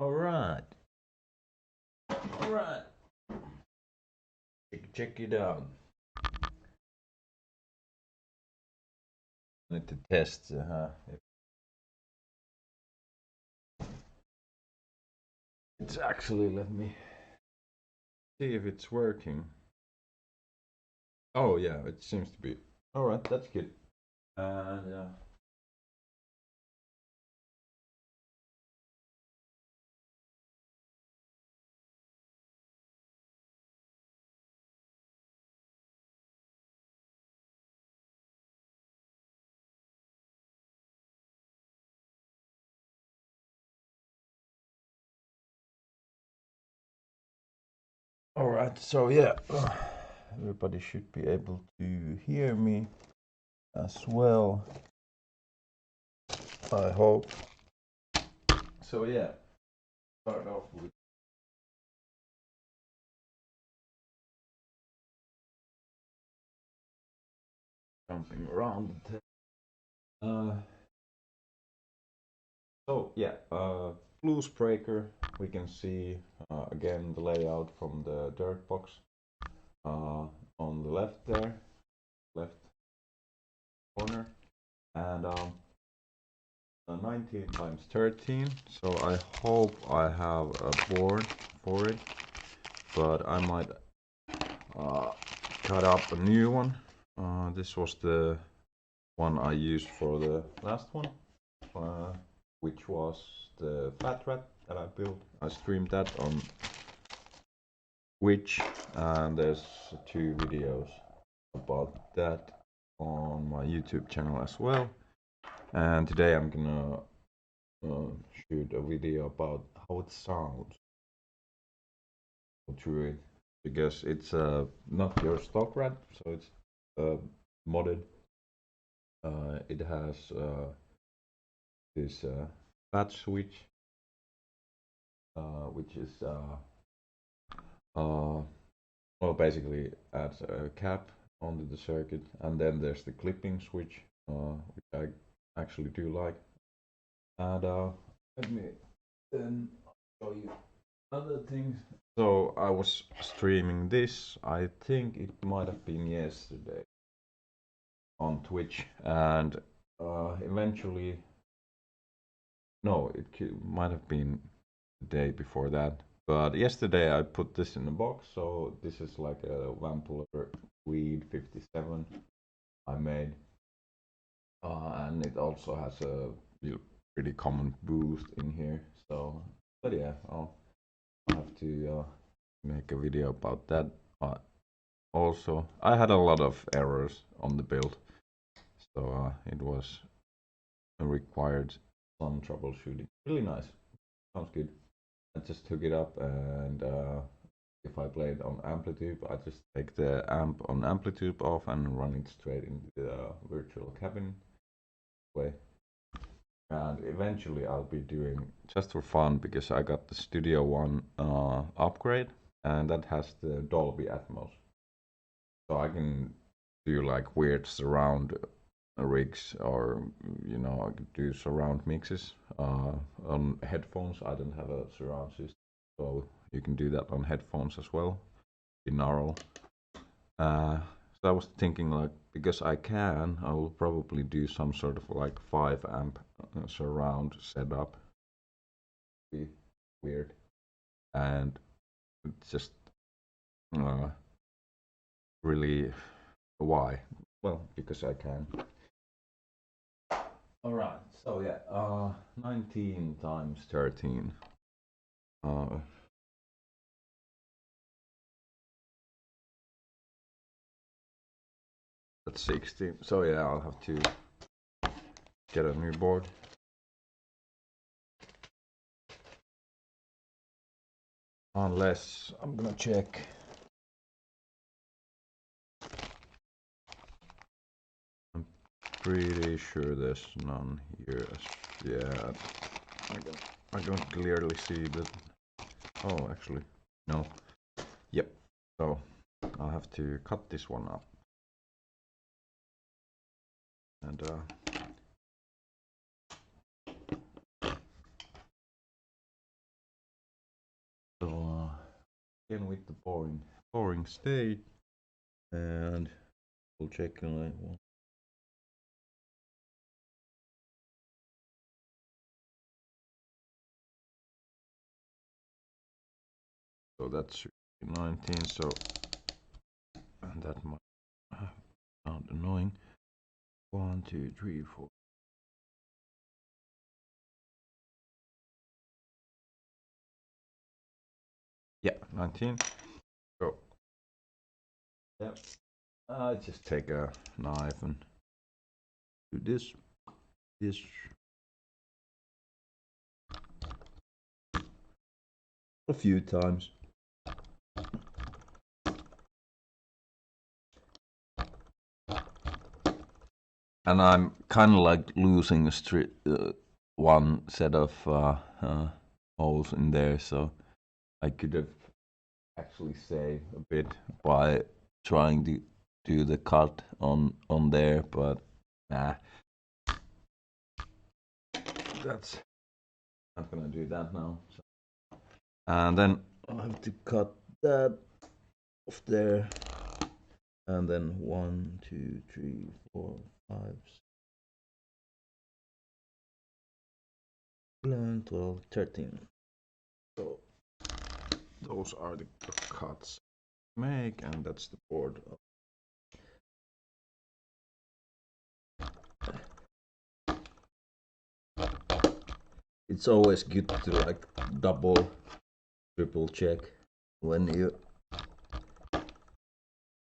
All right. All right. Check it out. Need to test. It's actually. Let me see if it's working. Oh yeah, it seems to be. All right, that's good. And all right. So yeah, everybody should be able to hear me as well. I hope. So yeah, start off with jumping around. So yeah, Bluesbreaker. We can see again the layout from the dirt box on the left there, left corner, and 19 times 13. So I hope I have a board for it, but I might cut up a new one. This was the one I used for the last one, which was the flat rat that I built. I streamed that on Twitch, and there's 2 videos about that on my YouTube channel as well. And today I'm gonna shoot a video about how it sounds through it, because it's not your stock rat, so it's modded. It has this patch switch, which is well, basically adds a cap onto the circuit, and then there's the clipping switch, which I actually do like. And let me then show you other things. So I was streaming this. I think it might have been yesterday on Twitch, and eventually, no, it might have been the day before that. But yesterday I put this in a box. So this is like a Vampler Weed 57 I made, and it also has a pretty common boost in here. So, but yeah, I'll have to make a video about that. Also, I had a lot of errors on the build, so it was required some troubleshooting. Really nice, sounds good. I just hook it up, and if I play it on amplitube, I just take the amp on amplitube off and run it straight into the virtual cabin way. And eventually I'll be doing, just for fun, because I got the Studio One upgrade, and that has the Dolby Atmos, so I can do like weird surround rigs, or I could do surround mixes on headphones. I don't have a surround system, so you can do that on headphones as well, binaural. So I was thinking, like, because I will probably do some sort of like 5 amp surround setup. Be weird, and it's just uh, really, why? Well, because I can. All right. So yeah, 19 times 13. Uh, that's 60. So yeah, I'll have to get a new board. Unless I'm gonna check. I'm pretty sure there's none here. Yeah, I don't clearly see that. Oh, actually, no. Yep. So I'll have to cut this one up. And again with the boring state, and we'll check like one. So that's 19. So and that might sound annoying. 1, 2, 3, 4. Yeah, 19. So yeah, I just take a knife and do this a few times. And I'm kind of like losing one set of holes in there, so I could have actually saved a bit by trying to do the cut on there, but nah, that's not gonna do that now. So. And then I have to cut that off there, and then 1, 2, 3, 4, 5, 11, 12, 13. So those are the cuts make, and that's the board. It's always good to like double, triple check when you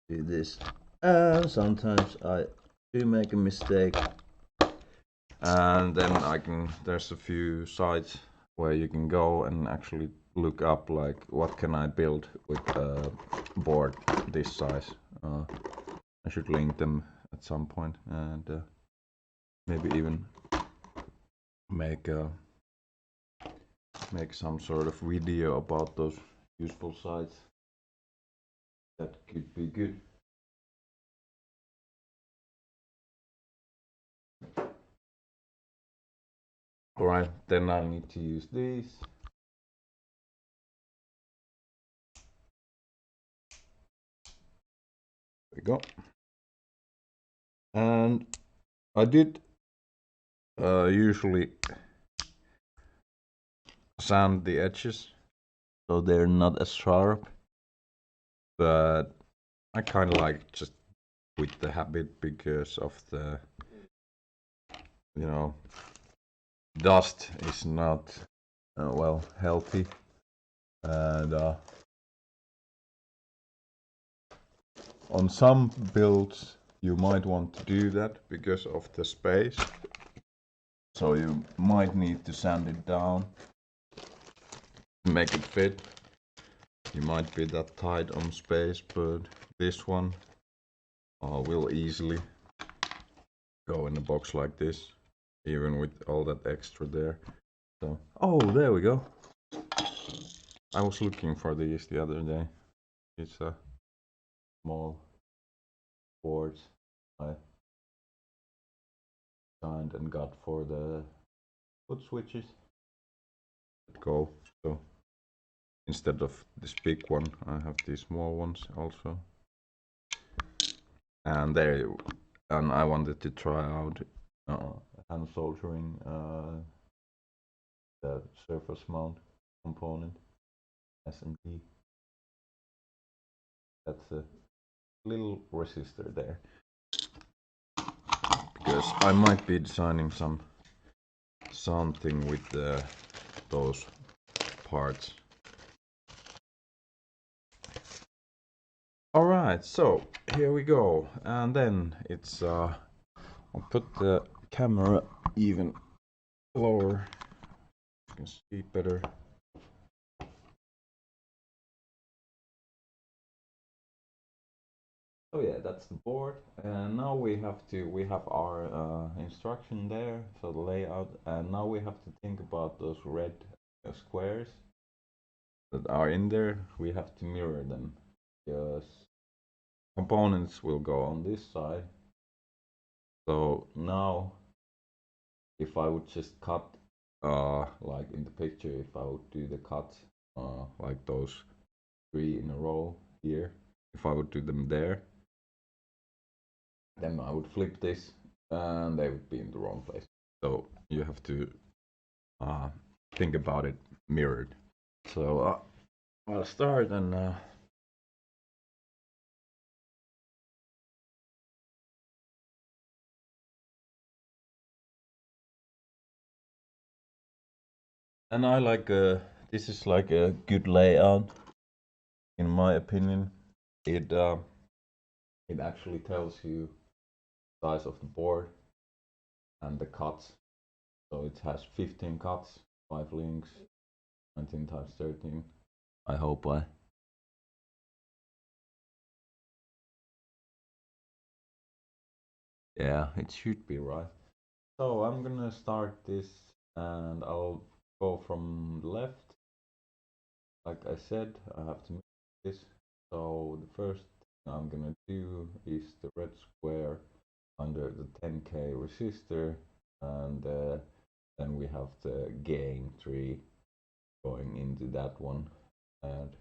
do this. And sometimes I do make a mistake, and then there's a few sites where you can go and actually look up like what can I build with a board this size. I should link them at some point, and maybe even make some sort of video about those useful sites. That could be good. Alright, then I need to use these. There we go. And I did usually sand the edges so they're not as sharp, but I kind of like just with the habit because of the, you know, dust is not well healthy, and on some builds you might want to do that because of the space, so you might need to sand it down to make it fit. You might be that tight on space, but this one will easily go in a box like this, even with all that extra there. So, oh, there we go. I was looking for these the other day. It's a small boards I signed and got for the foot switches that go. So instead of this big one, I have these small ones also. And I wanted to try out hand soldering the surface mount component SMT. That's a little resistor there, because I might be designing something with those parts. Alright, so here we go, and then it's I'll put the camera even lower, you can see better. Oh yeah, that's the board, and now we have our instruction there, so the layout, and now we have to think about those red squares that are in there. We have to mirror them, because components will go on this side. So now if I would just cut like in the picture, if I would do the cut like those 3 in a row here. If I would do them there, then I would flip this and they would be in the wrong place. So you have to think about it mirrored. So I'll start and I like this is like a good layout in my opinion. It actually tells you size of the board and the cuts. So it has 15 cuts, 5 links, 19 times 13. I hope I. Yeah, it should be right. So I'm gonna start this and I'll go from the left. Like I said, I have to make this. So the first thing I'm gonna do is the red square under the 10k resistor, and then we have the gain tree going into that one, and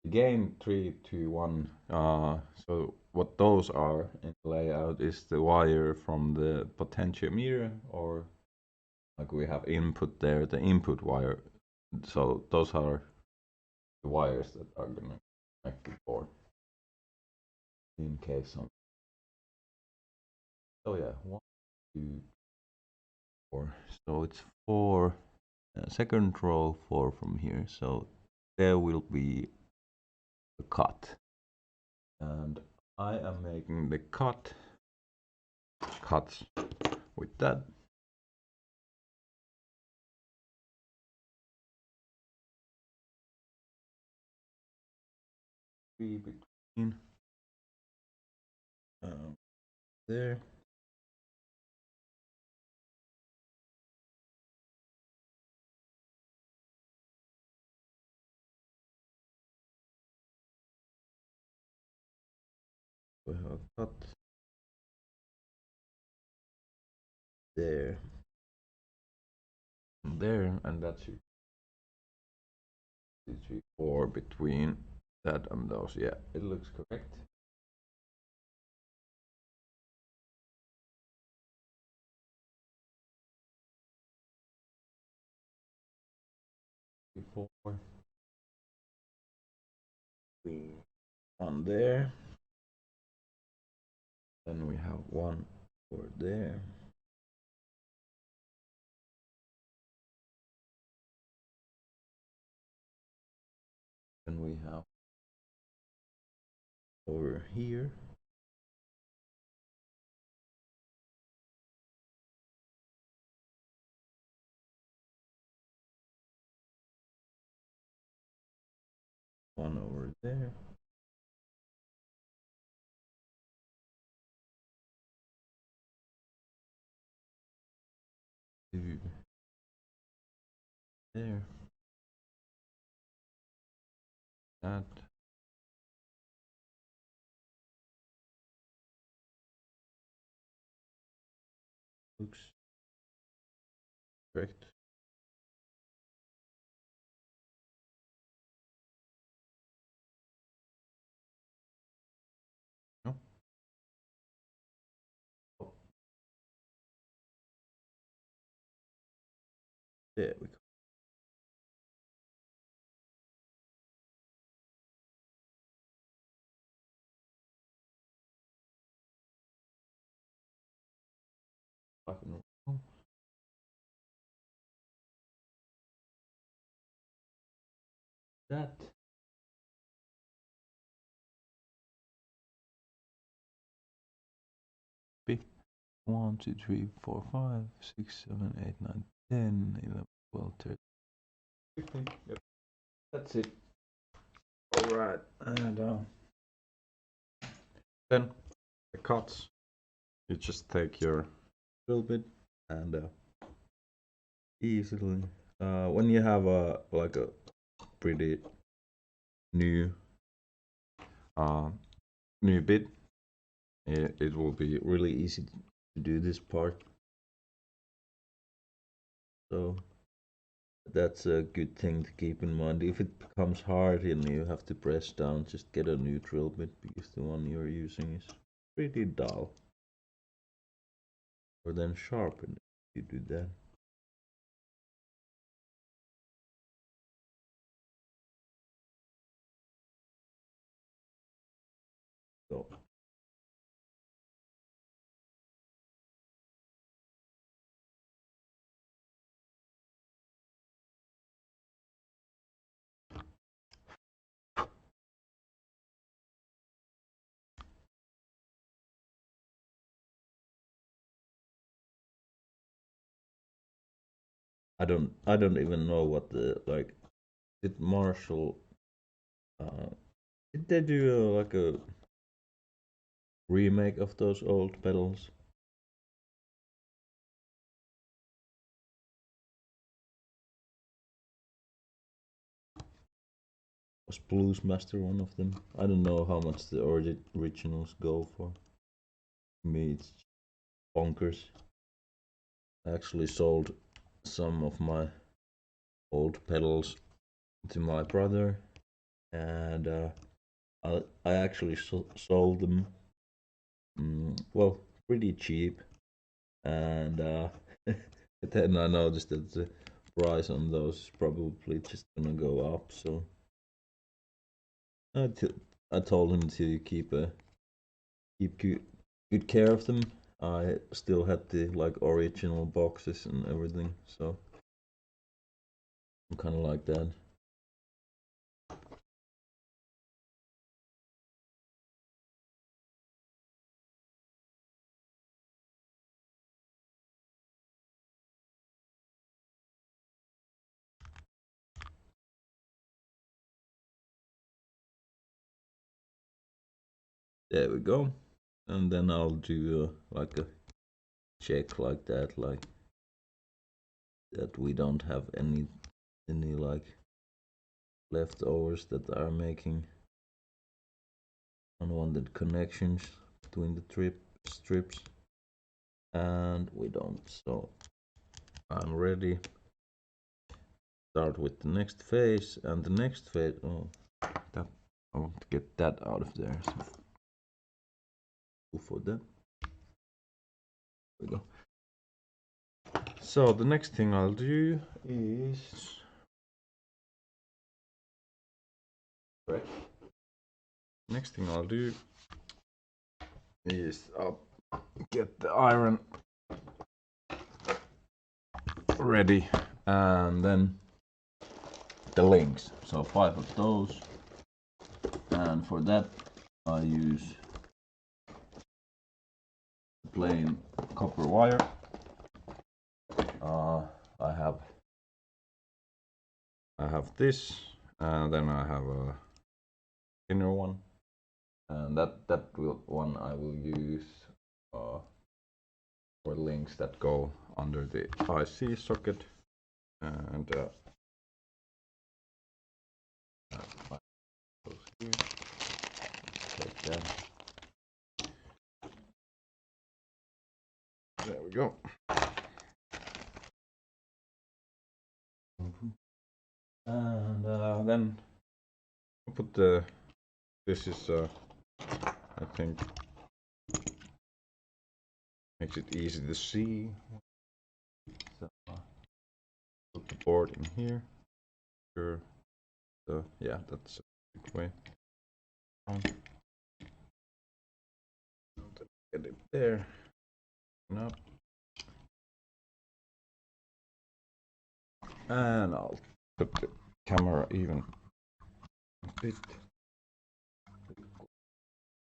gain 3 to 1. So what those are in the layout is the wire from the potentiometer, or like we have input there, the input wire. So those are the wires that are gonna connect the board in case some. So yeah, 1, 2, 4. So it's 4. Second row 4 from here. So there will be a cut, and I am making the cuts with that. Between there. We have cut there, and there, and that should be 4 between that and those. Yeah, it looks correct. Before we on there, then we have 1 over there. Then we have over here. One over there. Two there. That. Looks correct. No. Oh, there we go. That. 1, 2, 3, 4, 5, 6, 7, 8, 9, 10, 11, 12, 13, 15. Yep. That's it. Alright. And then the cuts. You just take your drill bit and easily. When you have like a pretty new new bit, it will be really easy to do this part. So That's a good thing to keep in mind. If it becomes hard and you have to press down, just get a new drill bit because the one you're using is pretty dull. Or then sharpen it if you do that. So I don't even know what the like did Marshall did they do like a remake of those old pedals? Was Bluesmaster one of them? I don't know how much the originals go for. To me, it's bonkers. I actually sold some of my old pedals to my brother, and I actually sold them, well, pretty cheap, and then I noticed that the price on those is probably just gonna go up. So I, I told him to keep good care of them. I still had the like original boxes and everything, so I'm kind of like that. There we go. And then I'll do like a check like that, like that we don't have any like leftovers that are making unwanted connections between the strips, and we don't. So I'm ready. Start with the next phase, and the next phase. Oh, that I want to get that out of there. So for that, there we go. So the next thing I'll do is next thing I'll do is I'll get the iron ready, and then the links. So 5 of those, and for that I use plain copper wire. I have this, and then I have a thinner one, and that one I will use for links that go under the IC socket, and here. Take that. There we go. And then I put the. This is I think makes it easy to see. So put the board in here. Sure. So yeah, that's a good way. Get it there. No. And I'll put the camera even a bit.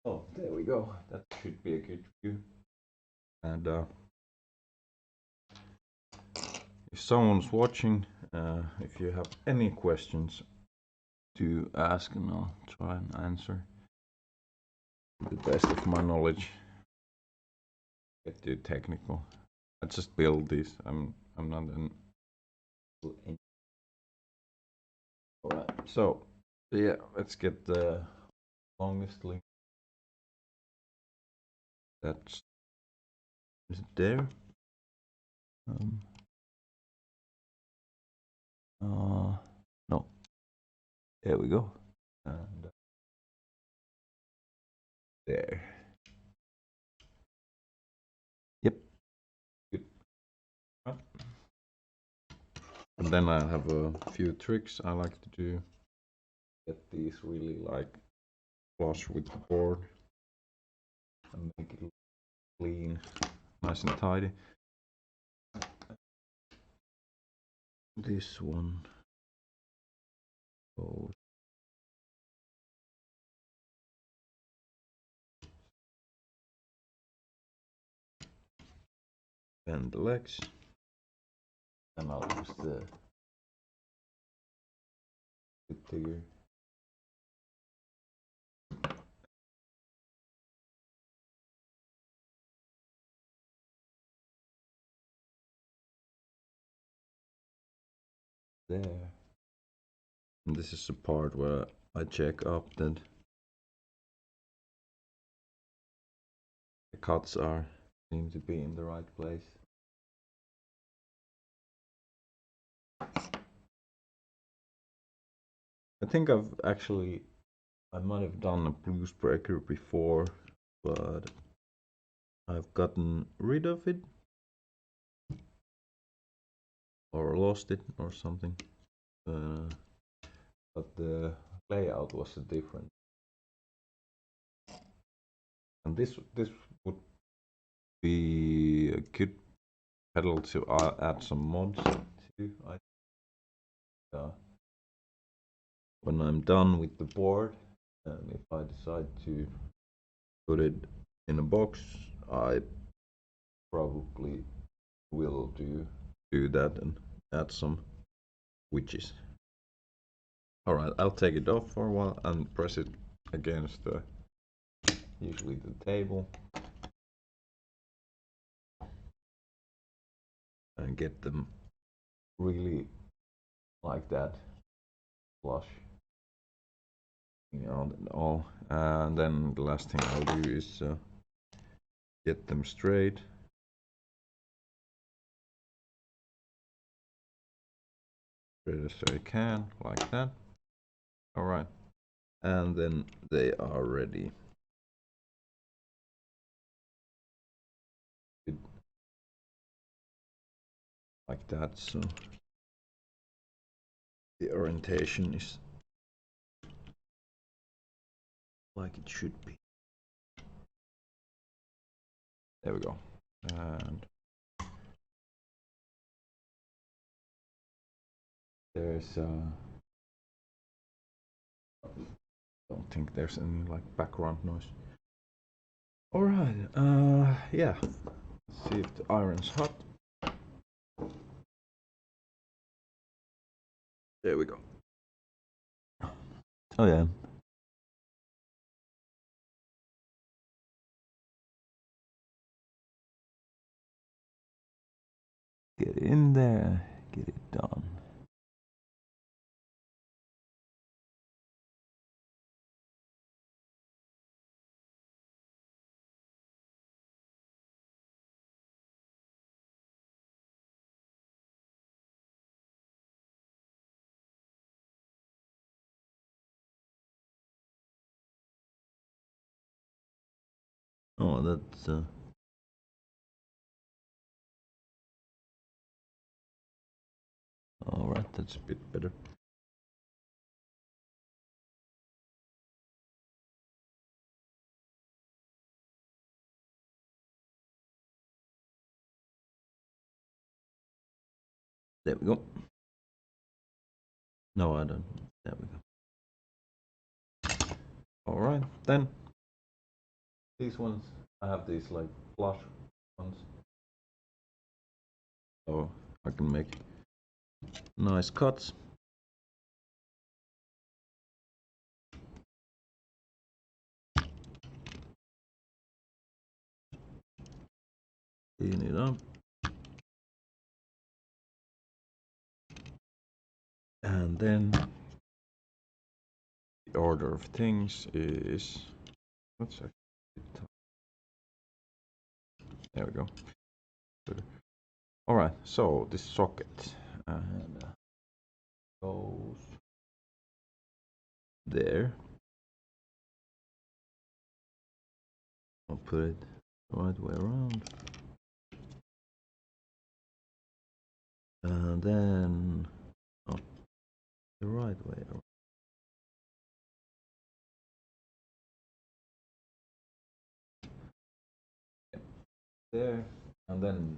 Oh, there we go. That should be a good view. And if someone's watching, if you have any questions to ask, and I'll try and answer to the best of my knowledge. Get too technical. I just build this. I'm not an. Alright, so yeah, let's get the longest link. That's is it there? No, there we go. And there. Yep. Good. And then I have a few tricks I like to do. Get these really like flush with the board and make it look clean, nice and tidy. This one goes bend the legs, and I'll use the bigger. There. And this is the part where I check up that the cuts seem to be in the right place. I think I might have done a Bluesbreaker before, but I've gotten rid of it or lost it or something. But the layout was different. And this would be a good pedal to add some mods to. When I'm done with the board, and if I decide to put it in a box, I probably will do that and add some widgets. Alright, I'll take it off for a while and press it against usually the table, and get them really like that flush out and all. And then the last thing I'll do is get them straight. Straight as I can, like that. Alright, and then they are ready. Like that, so the orientation is like it should be. There we go. And there's don't think there's any like background noise. Alright, yeah. Let's see if the iron's hot. There we go. Oh yeah. Get in there, get it done. Oh, that's alright, that's a bit better. There we go. No, I don't. There we go. Alright, then these ones, I have these like flush ones, so I can make nice cuts. Clean it up. And then the order of things is, let's see. There we go. Good. All right, so this socket, and goes there. I'll put it the right way around. And then the right way around. There, and then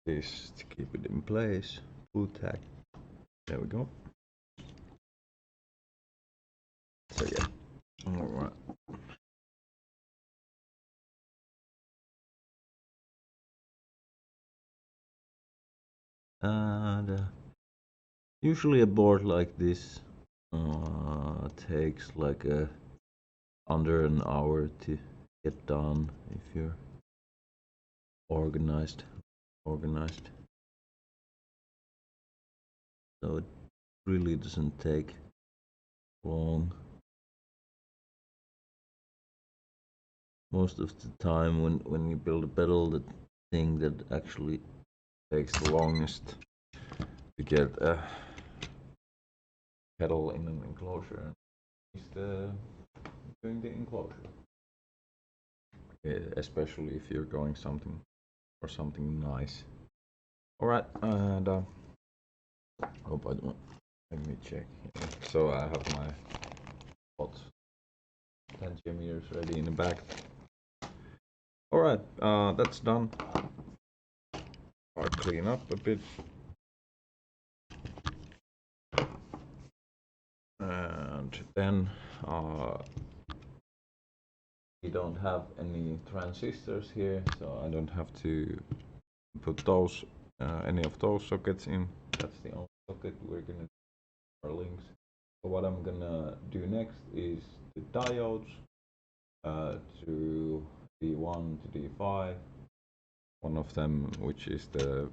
this to keep it in place. Blue tack. There we go. So yeah. Alright. And usually a board like this takes like under an hour to get done if you're organized. So it really doesn't take long. Most of the time when you build a pedal, the thing that actually takes the longest to get a pedal in an enclosure is doing the enclosure. Especially if you're going something nice. Alright, and oh, by the way, let me check. So I have my hot potentiometers ready in the back. Alright, that's done. I'll clean up a bit. And then we don't have any transistors here, so I don't have to put those any of those sockets in. That's the only socket we're gonna do our links. So what I'm gonna do next is the diodes to D1 to D5. One of them, which is the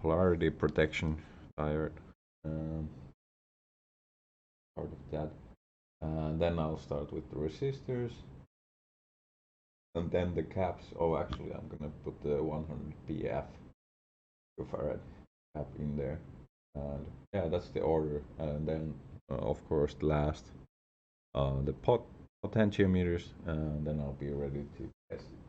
polarity protection diode, part of that. And then I'll start with the resistors, and then the caps. Oh, actually, I'm gonna put the 100 PF farad cap in there, and yeah, that's the order. And then, of course, last the potentiometers, and then I'll be ready to test it.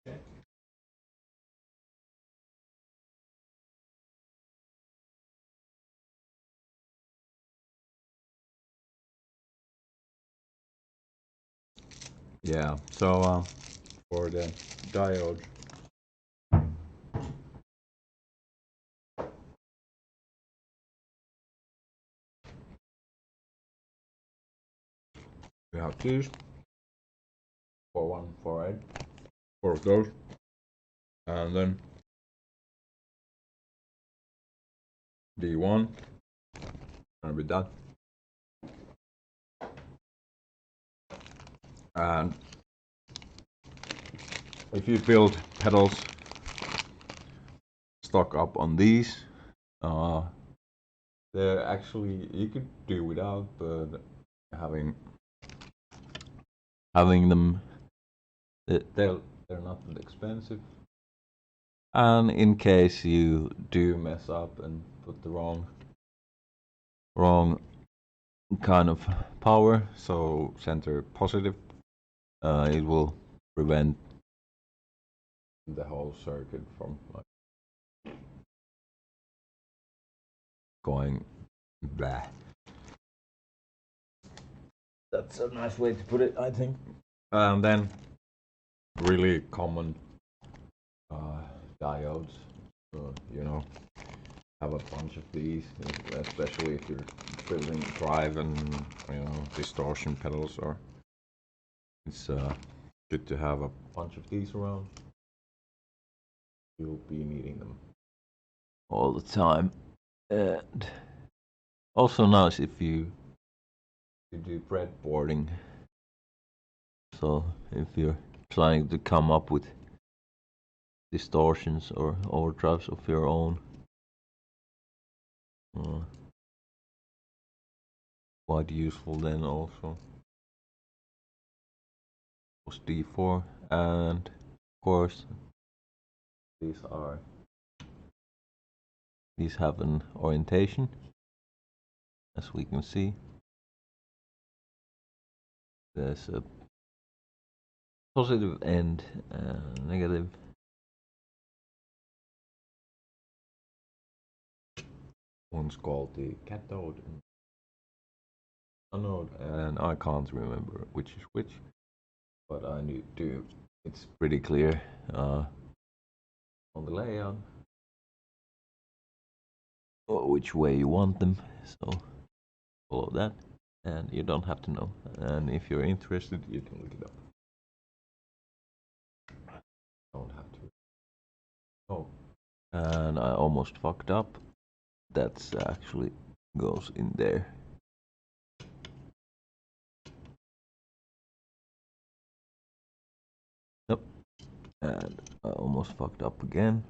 Okay. Yeah, so for the diode, we have these, 4148, four of those, and then D1, gonna be that. And if you build pedals stock up on these, they're actually, you could do without, but having them, they're not that expensive. And in case you do mess up and put the wrong kind of power, so center positive, it will prevent the whole circuit from like going blah. That's a nice way to put it, I think. And then really common diodes, you know, have a bunch of these, especially if you're building drive and, you know, distortion pedals, or it's good to have a bunch of these around. You'll be needing them all the time. And also nice if you do breadboarding, So if you're trying to come up with distortions or overdrives of your own, quite useful then also. D4, and of course these have an orientation, as we can see. There's a positive and negative. One's called the cathode and anode, and I can't remember which is which, but I need to. It's pretty clear on the layout which way you want them, so follow that, and you don't have to know. And if you're interested, you can look it up. Don't have to. Oh, and I almost fucked up. That's actually goes in there. Yep. And I almost fucked up again.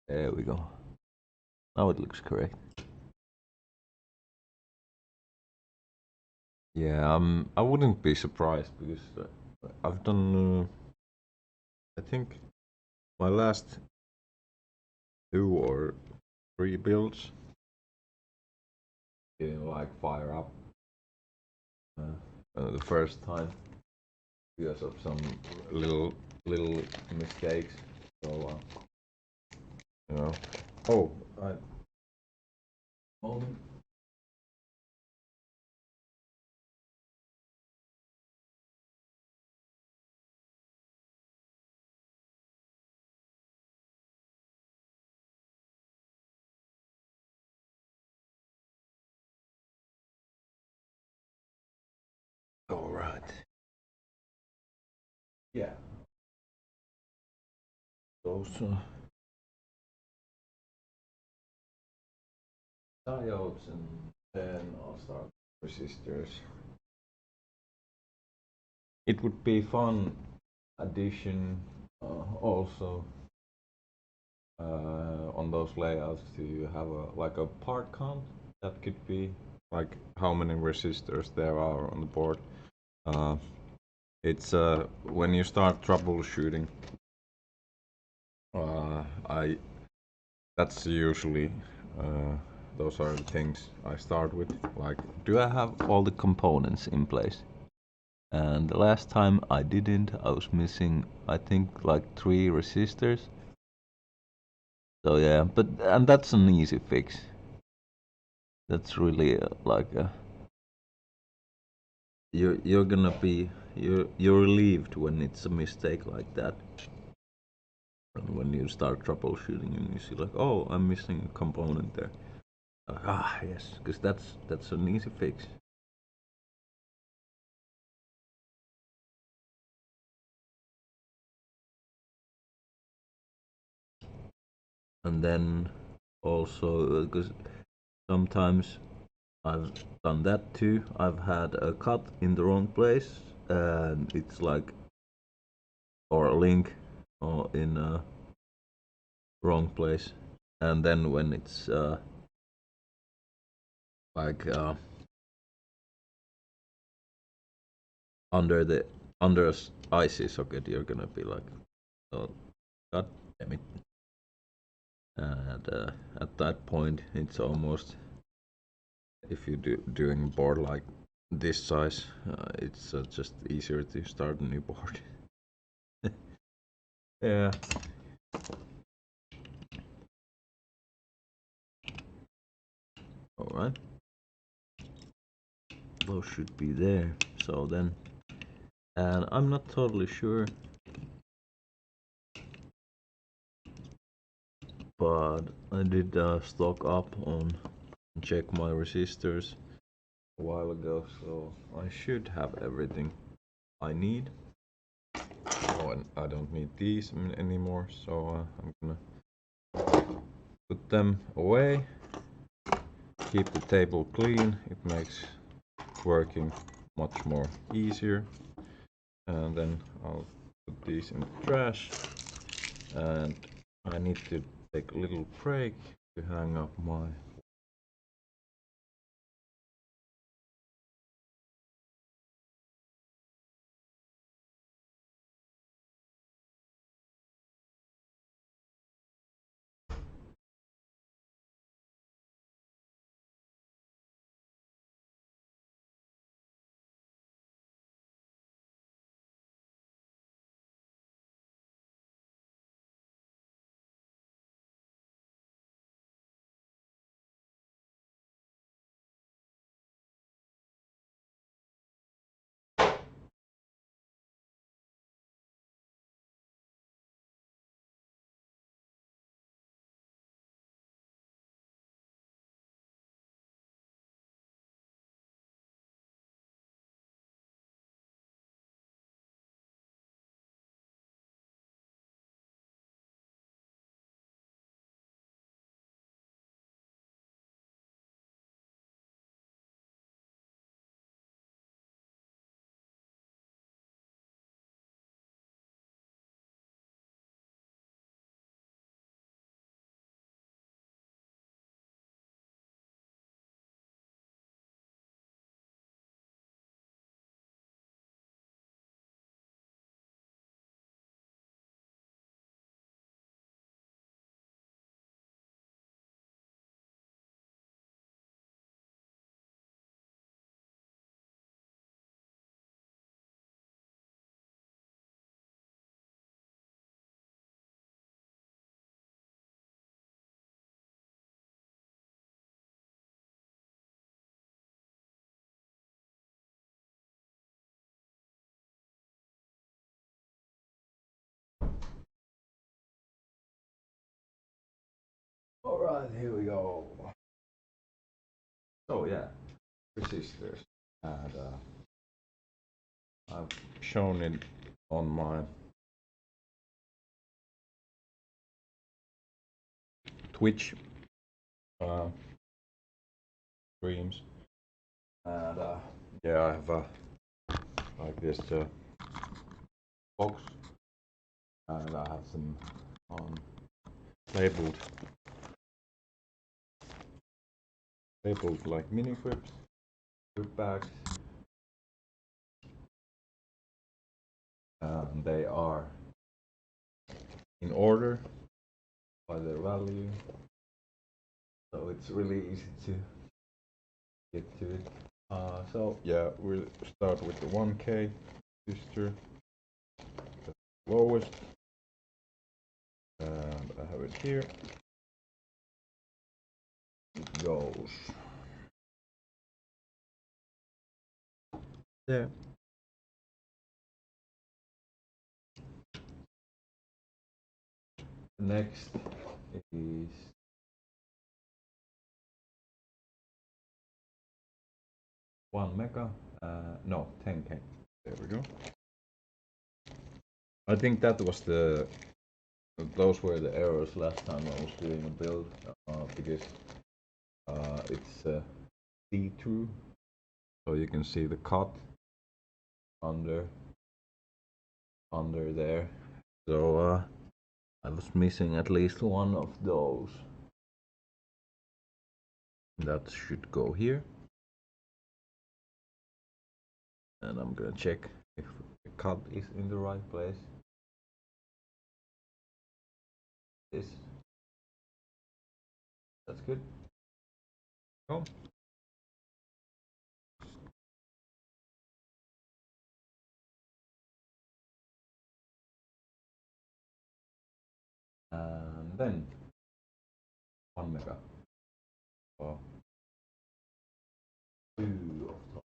There we go. Now it looks correct. Yeah, I wouldn't be surprised because I've done, I think, my last 2 or 3 builds didn't like fire up the first time because of some little mistakes. So you know. Oh, moment. All right. Yeah. Those diodes, and then I'll start resistors. It would be fun addition also on those layouts to have a part count. That could be like how many resistors there are on the board. It's when you start troubleshooting, that's usually those are the things I start with. Like, do I have all the components in place? And the last time I didn't, I was missing, I think, like 3 resistors. So yeah, and that's an easy fix. That's really like you're gonna be you're relieved when it's a mistake like that. And when you start troubleshooting and you see like, oh, I'm missing a component there. Yes, because that's an easy fix. And then also because sometimes I've done that too. I've had a cut in the wrong place, and it's like, or a link or in a wrong place, and then when it's like under the under a IC socket, you're gonna be like, oh, god damn it. And at that point, it's almost, if you doing a board like this size, it's just easier to start a new board. Yeah. All right. Those should be there. So then, and I'm not totally sure, but I did stock up on check my resistors a while ago, so I should have everything I need. Oh, and I don't need these anymore, so I'm gonna put them away. Keep the table clean. It makes working much more easier. And then I'll put these in the trash, and I need to take a little break to hang up my Alright, here we go. So yeah, resistors. And I've shown it on my Twitch streams. And yeah, I have like this box, and I have them on labeled like mini grips, grip bags, and they are in order by their value, so it's really easy to get to it. So yeah, we'll start with the 1K resistor, the lowest, and I have it here. It goes there. Next is 1 mega, no, 10K. There we go. I think that was those were the errors last time I was doing a build, because it's see-through, so you can see the cut under there. So I was missing at least one of those. That should go here, and I'm gonna check if the cut is in the right place. That's good. Go. And then 1 mega. Oh, 2 of top.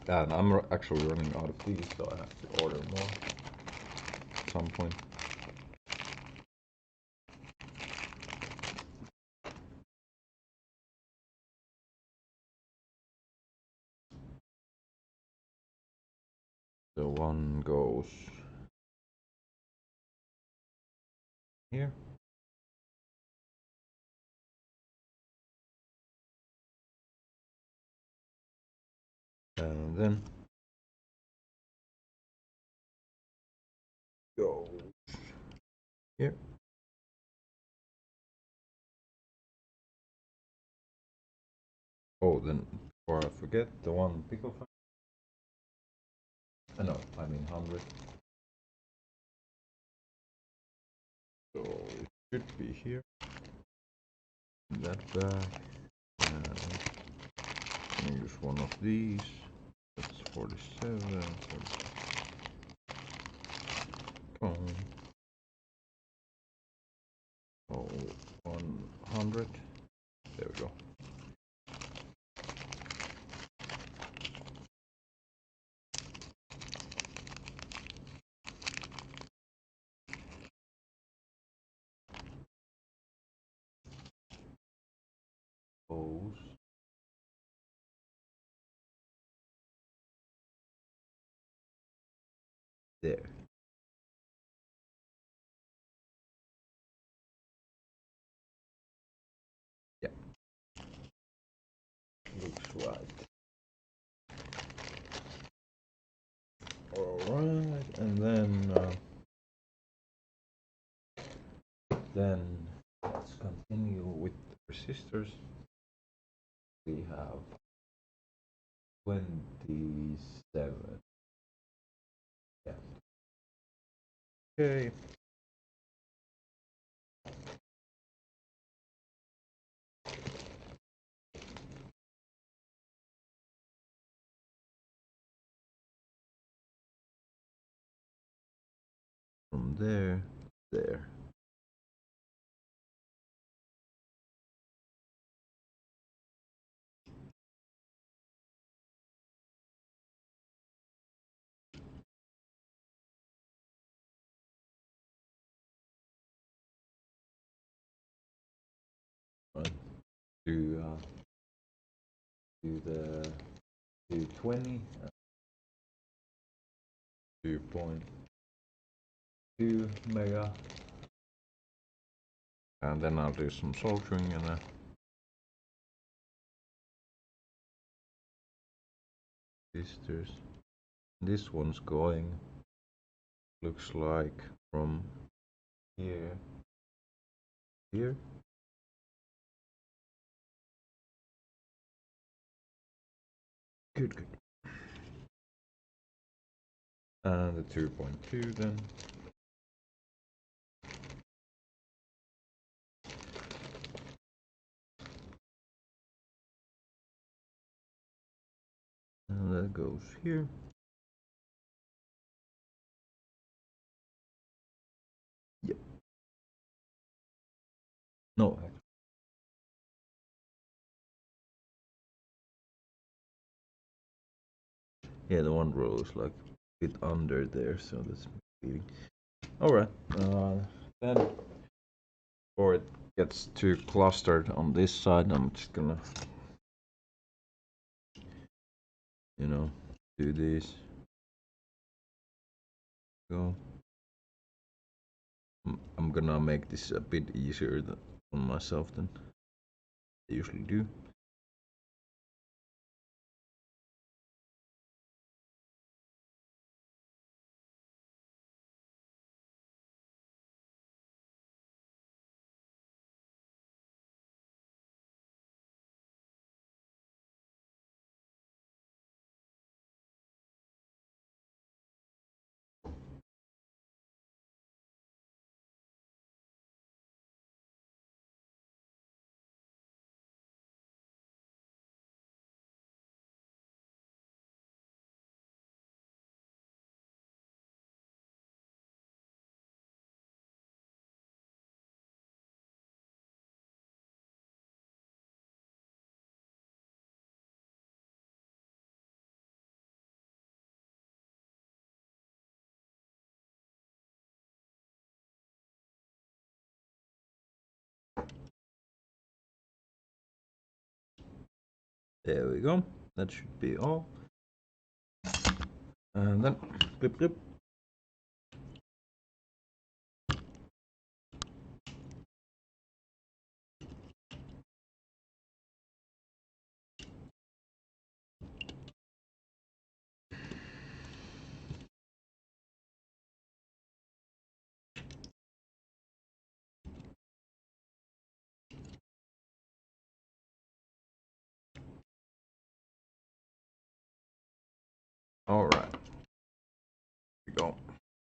And I'm actually running out of these, so I have to order more at some point. So one goes here. and then go here. Oh, then before I forget, the one pickle fan. No, I mean 100. So it should be here. In that bag. And use one of these. That's 47. 47. Come on. Oh, 100. There we go. Those. There. Yeah. Looks right. Alright, and then let's continue with the resistors. We have 27. Yeah. Okay. From there, there. Right. To the 220, 2.2 mega, and then I'll do some soldering and resistors. This one's going, looks like from here, here. Good, good. And the 2.2 then. And that goes here. Yep. No. Yeah, the one row is like a bit under there, so that's misleading. Alright, then before it gets too clustered on this side, I'm just gonna, you know, do this. Go. I'm gonna make this a bit easier on myself than I usually do. There we go. That should be all. And then blip blip. All right, here we go.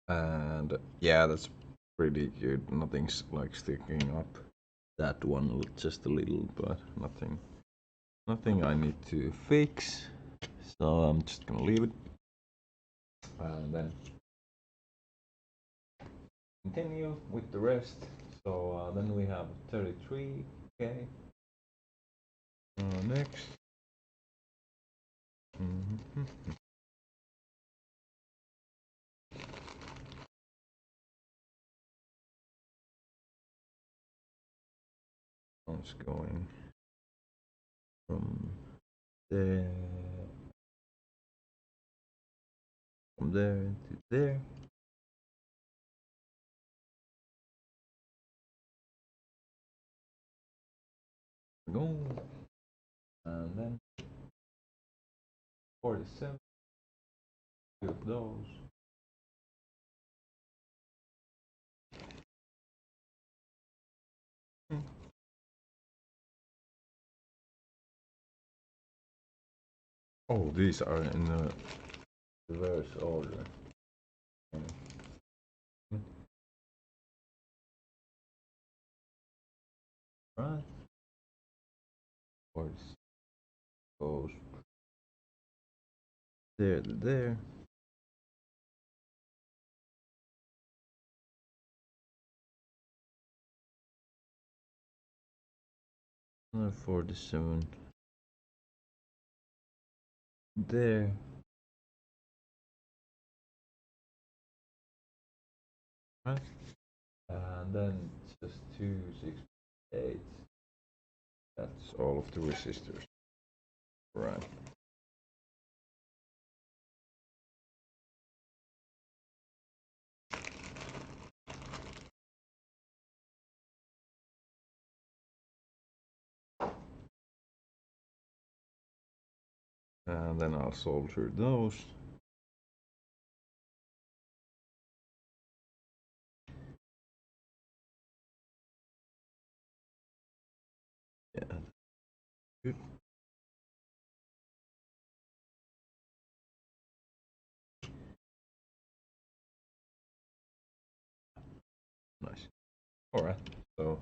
And yeah, that's pretty good. Nothing's like sticking up. That one just a little, but nothing I need to fix. So I'm just gonna leave it and then continue with the rest. So then we have 33. Okay. Next. It's going from there, from there to there. Go. And then 47. Two of those. Oh, these are in the reverse order. Right. Or goes there to there. Another 47. There. Right. And then just 268. That's all of the resistors. Right. And then I'll solder those. Yeah. Good. Nice. All right. So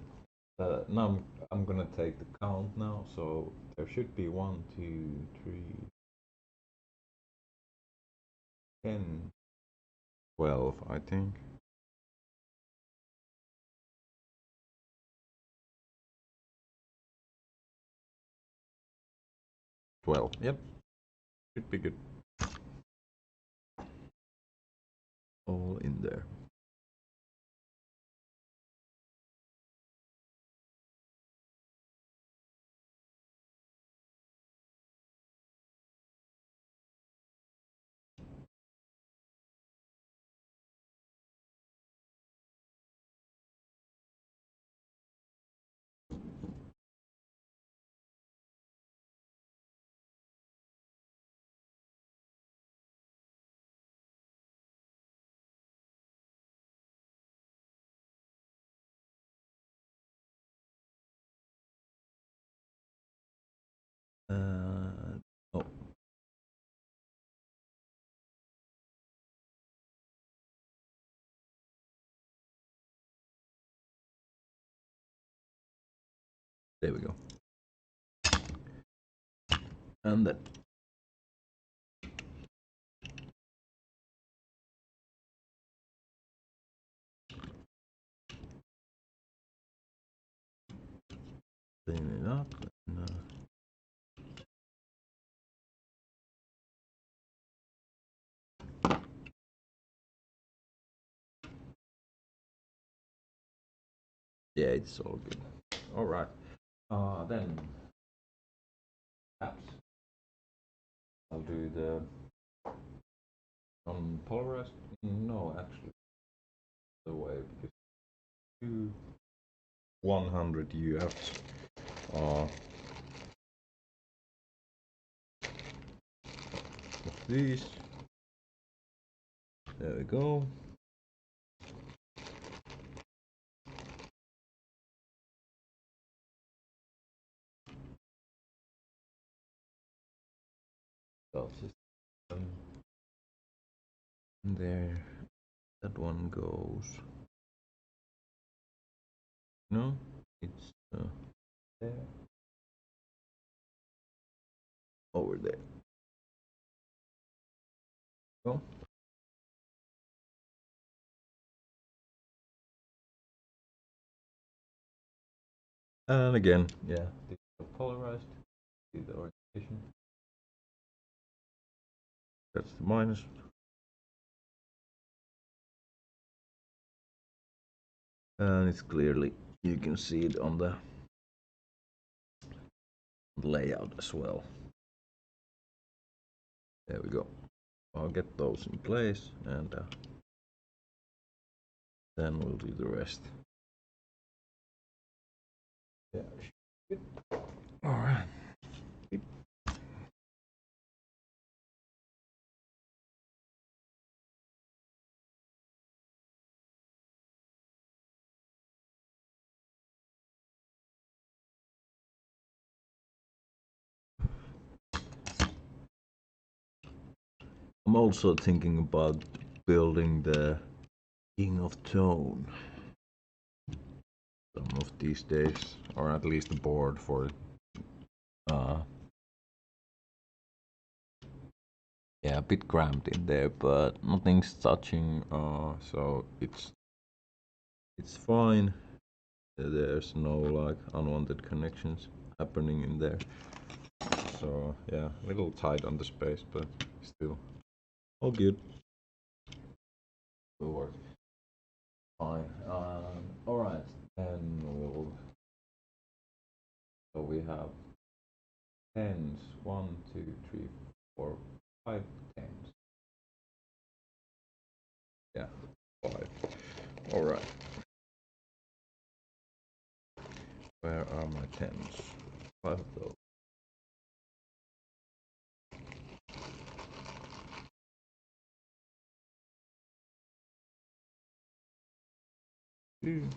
now I'm gonna take the count now. So there should be 1, 2, 3, 10, 12, I think. 12. Yep. Should be good. All in there. Oh, there we go. And then clean it up. And, yeah, it's all good. All right. Then apps. I'll do the polarized. No, actually, the way because you 100 you have of these. There we go. So just There, that one goes. No, it's there, over there. Go. And again, yeah, these are polarized. See the orientation. That's the minus. And it's clearly, you can see it on the layout as well. There we go. I'll get those in place and then we'll do the rest. Yeah. All right. I'm also thinking about building the King of Tone some of these days, or at least a board for it. Yeah, a bit cramped in there, but nothing's touching, so it's fine. There's no like unwanted connections happening in there. So yeah, a little tight on the space, but still all good. Will work fine. All right, then we'll. So we have tens. 1, 2, 3, 4, 5 tens. Yeah, 5. All right. Where are my tens? 5 of those. 2,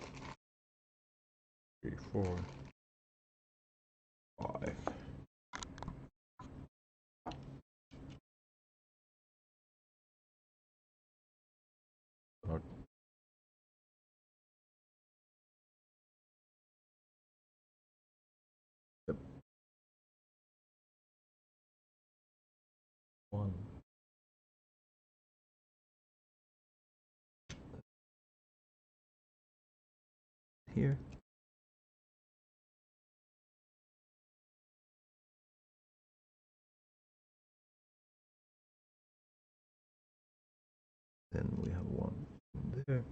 3, 4, 5. Start. Yep. 1. Here. Then we have 1 there.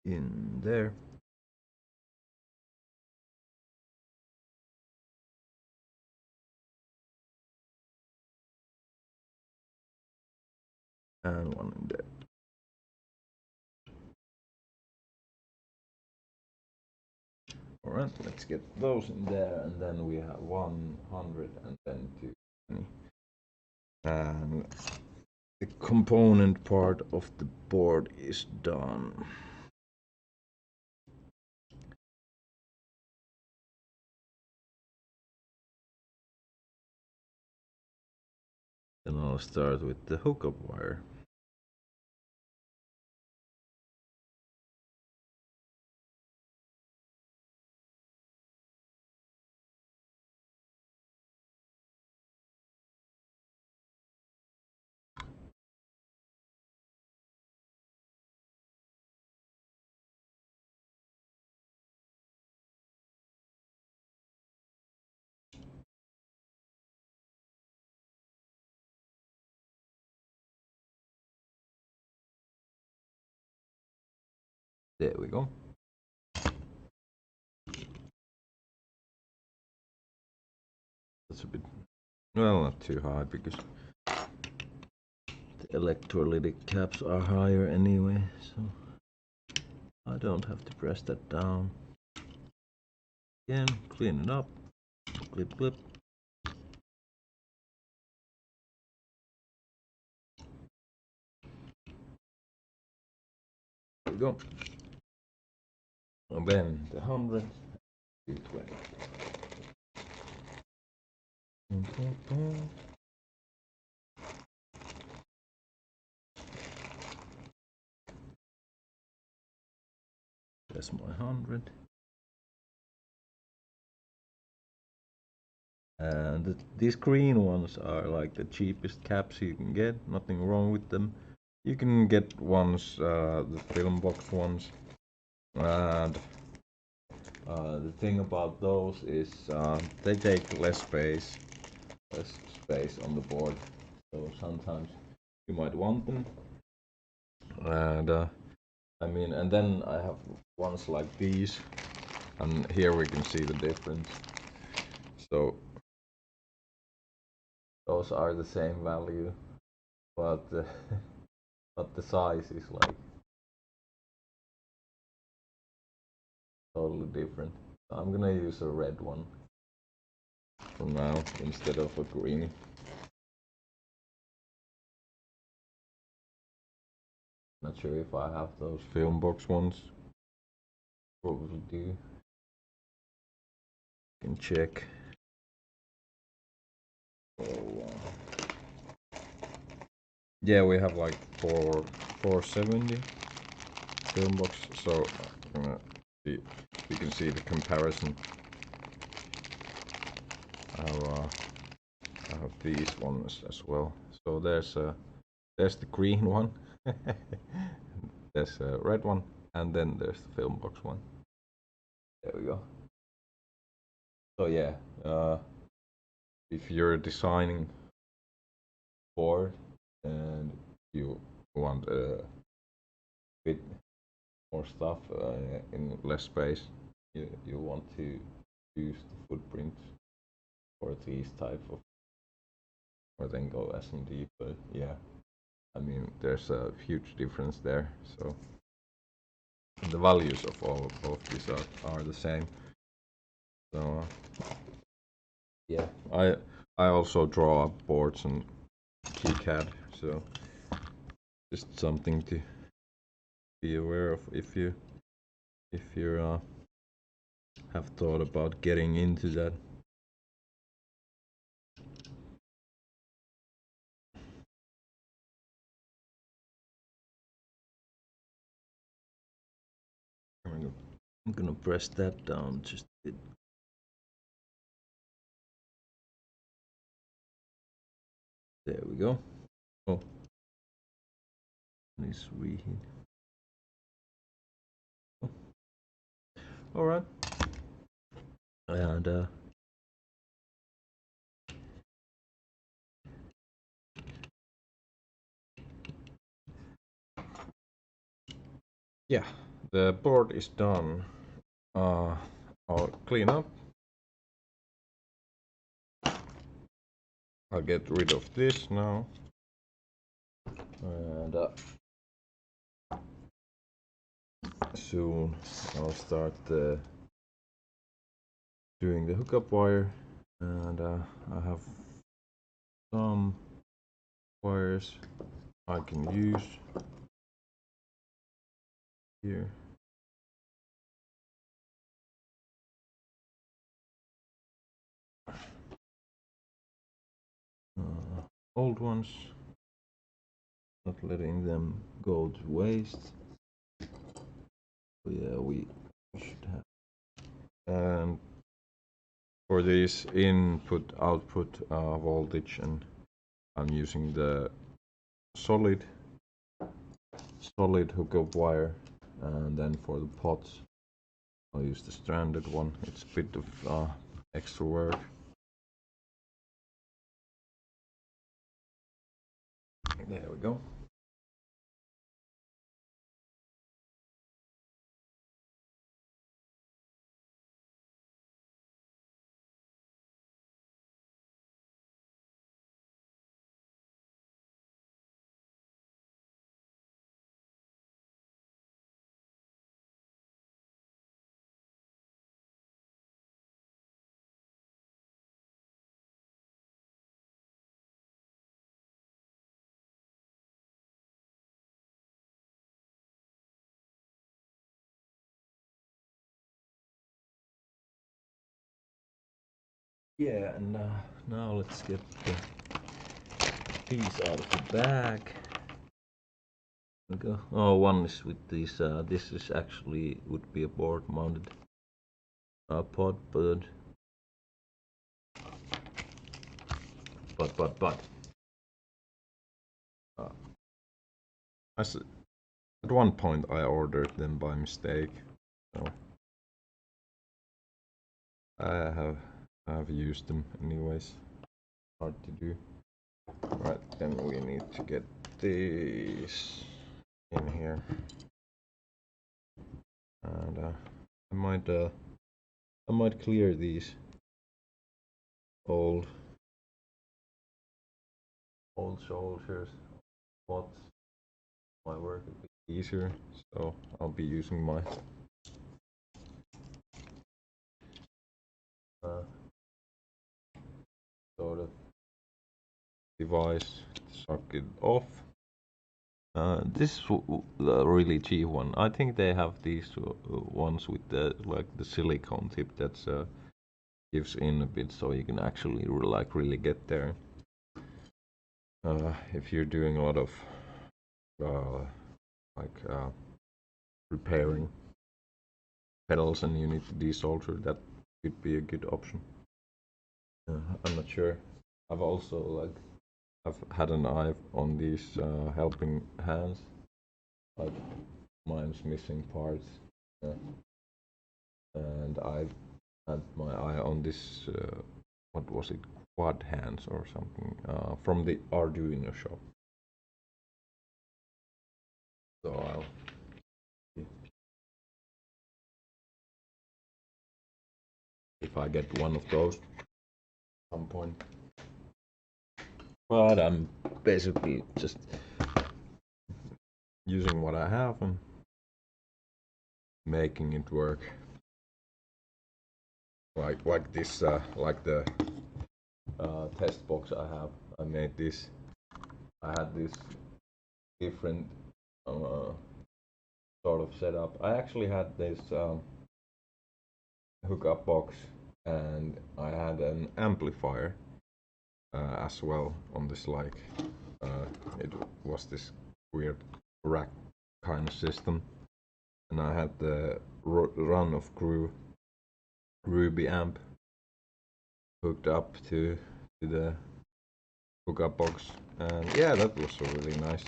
In there. And 1 in there. Alright, let's get those in there, and then we have 100 and then 220. And the component part of the board is done. Then I'll start with the hookup wire. There we go. That's a bit, well, not too high because the electrolytic caps are higher anyway, so I don't have to press that down. Again, clean it up. Clip, clip. There we go. And then the 100, 220. That's my 100. And these green ones are like the cheapest caps you can get, nothing wrong with them. You can get ones, the film box ones, and the thing about those is they take less space on the board, so sometimes you might want them. And I mean, and then I have ones like these, and here we can see the difference. So those are the same value, but but the size is like totally different. I'm gonna use a red one for now instead of a green. Not sure if I have those film box ones. Probably do. You can check. Oh, yeah, we have like 470 film box. So you can see the comparison. I have these ones as well. So there's the green one, there's a red one, and then there's the film box one. There we go. So yeah, if you're designing board and you want a bit more stuff in less space, you want to use the footprint for these type of, or then go SMD. But yeah, I mean there's a huge difference there. So the values of all of these are the same. So yeah, I also draw up boards and KiCad, so just something to be aware of if you have thought about getting into that. I'm gonna press that down just a bit. There we go. Oh, please reheat. Oh. All right. And yeah, the board is done. I'll clean up. I'll get rid of this now. And soon I'll start doing the hookup wire, and I have some wires I can use here. Old ones, not letting them go to waste. But yeah, we should have. And for this input output voltage, and I'm using the solid hookup wire, and then for the pots I'll use the stranded one. It's a bit of extra work. There we go. Yeah, and now let's get these out of the bag. Okay. Oh, one is with this. This is actually would be a board-mounted pod, but uh, at one point I ordered them by mistake, so I have used them anyways. Hard to do. Right, then we need to get this in here, and I might clear these old soldiers. What my work a bit easier, so I'll be using my sort of device to suck it off. This is a really cheap one. I think they have these ones with the the silicone tip that's gives in a bit, so you can actually really get there. If you're doing a lot of repairing pedals and you need to desolder, that could be a good option. I'm not sure. I've also I've had an eye on these helping hands. Like mine's missing parts, and I've had my eye on this. What was it? Quad hands or something from the Arduino shop. So I'll see if I get one of those at some point. But I'm basically just using what I have and making it work. Like this, like the test box I have. I made this. I had this different sort of setup. I actually had this hookup box, and I had an amplifier as well on this. It was this weird rack kind of system, and I had the run of Ruby amp hooked up to the hookup box, and yeah, that was really nice.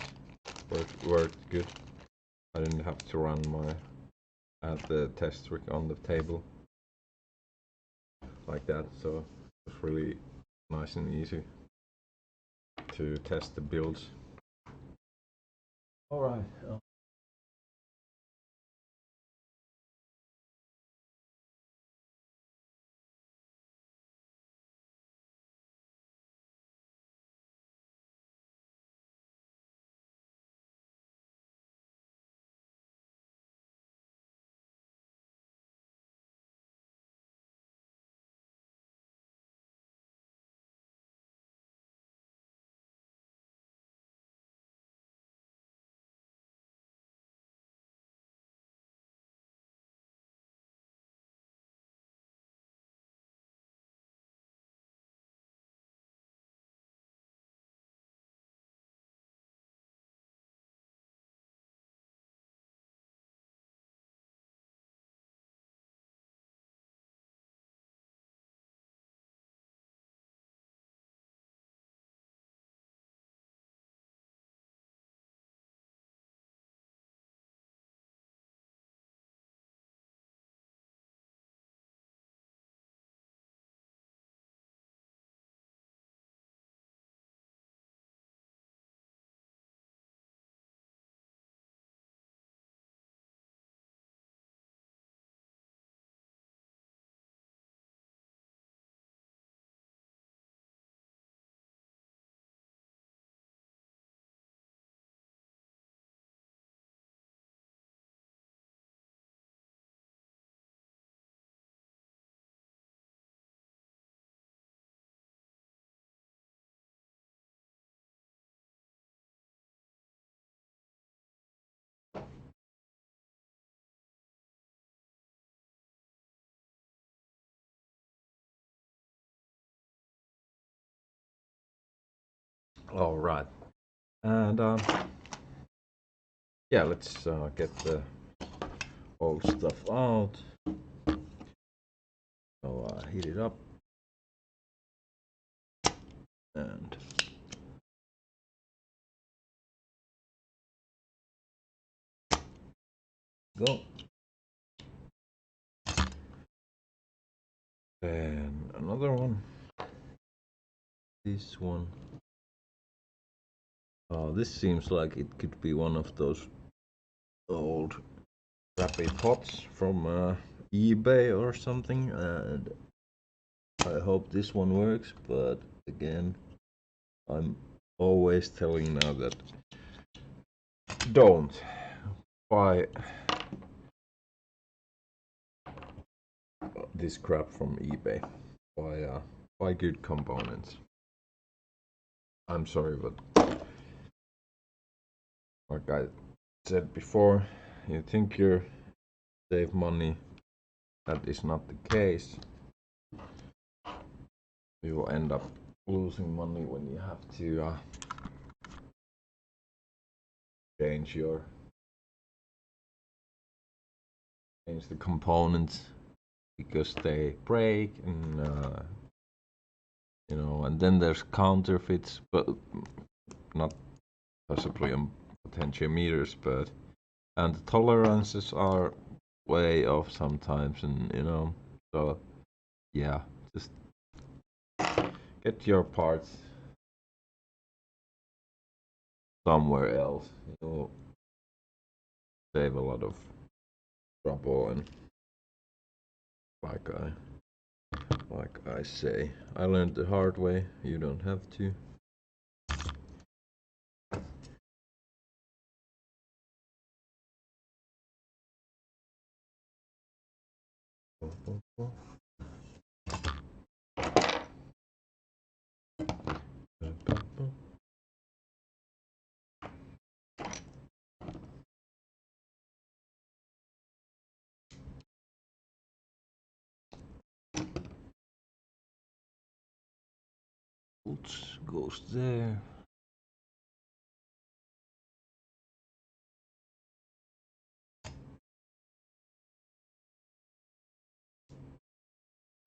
Worked good. I didn't have to run I had the test rig on the table like that, so it was really nice and easy to test the builds. Alright, All right, and yeah, let's get the old stuff out. So heat it up and go. Then another one. This one. This seems like it could be one of those old crappy pots from eBay or something, and I hope this one works, but again, I'm always telling now that don't buy this crap from eBay. Buy good components. I'm sorry, but like I said before, you think you save money. That is not the case. You will end up losing money when you have to change the components because they break, and you know, and then there's counterfeits, but not possibly on potentiometers, but and the tolerances are way off sometimes, and you know, so yeah, just get your parts somewhere else. You'll save a lot of trouble, and like I say, I learned the hard way. You don't have to. Oops, goes there.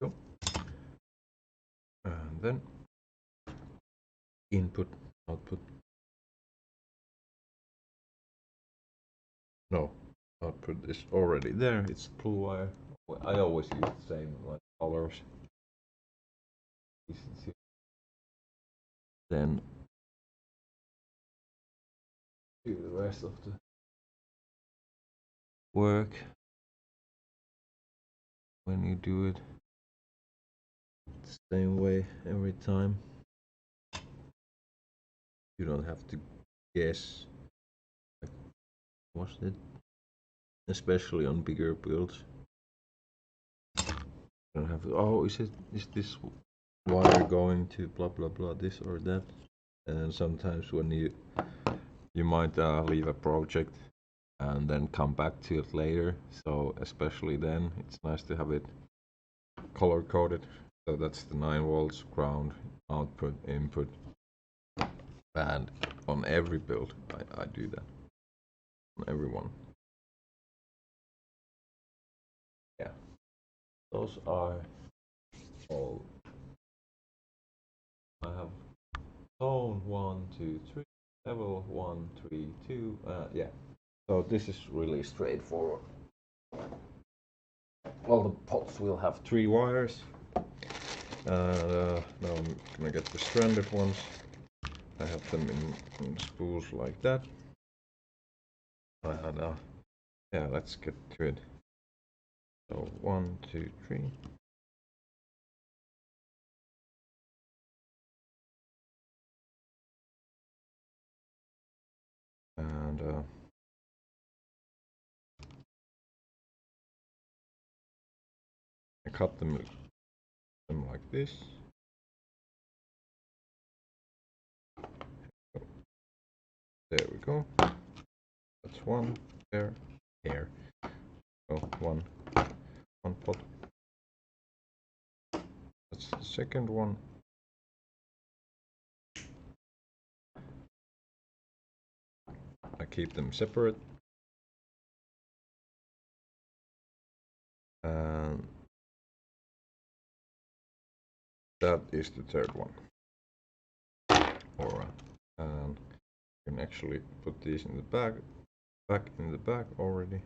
Go. And then input, output. No, output is already there. It's blue wire. I always use the same like colors. Then do the rest of the work when you do it the same way every time. You don't have to guess. Like, what's it? Especially on bigger builds. You don't have to. Oh, is this wire going to blah blah blah this or that? And sometimes when you might leave a project and then come back to it later. So especially then, it's nice to have it color coded. So that's the 9 volts, ground, output, input, and on every build I do that. On every one. Yeah, those are all. I have tone 1, 2, 3, level 1, 3, 2. Yeah. So this is really straightforward. All the pots will have 3 wires. Now I'm gonna get the stranded ones. I have them in spools like that. And yeah, let's get to it. So 1, 2, 3. And I cut them like this. There we go. That's one there. Oh, one pot. That's the second one. keep them separate. And that is the third one. Alright, and you can actually put these in the back in the back already.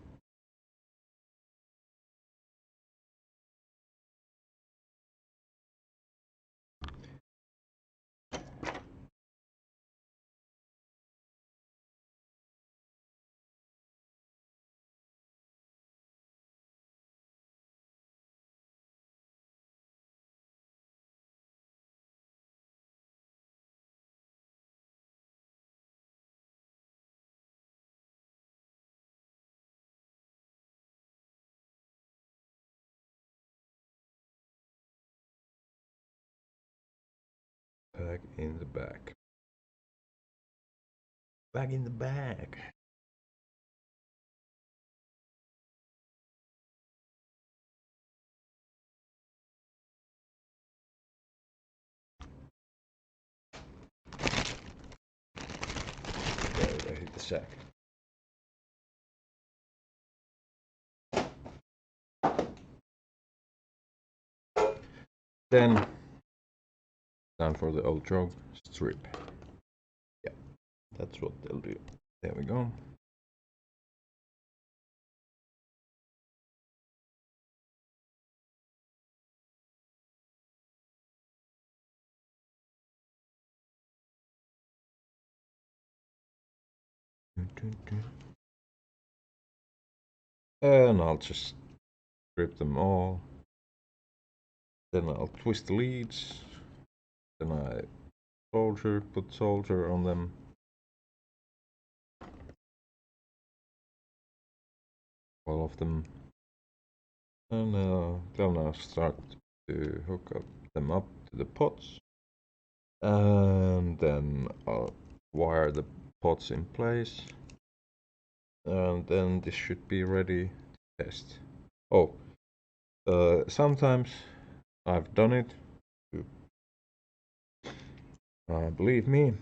Back in the back. Back in the back. There, I hit the sack. Then time for the outro strip. Yeah, that's what they'll do. There we go. And I'll just strip them all. Then I'll twist the leads. Then I put solder on them. All of them. And then I'll start to hook them up to the pots. And then I'll wire the pots in place. And then this should be ready to test. Oh, sometimes I've done it. Believe me,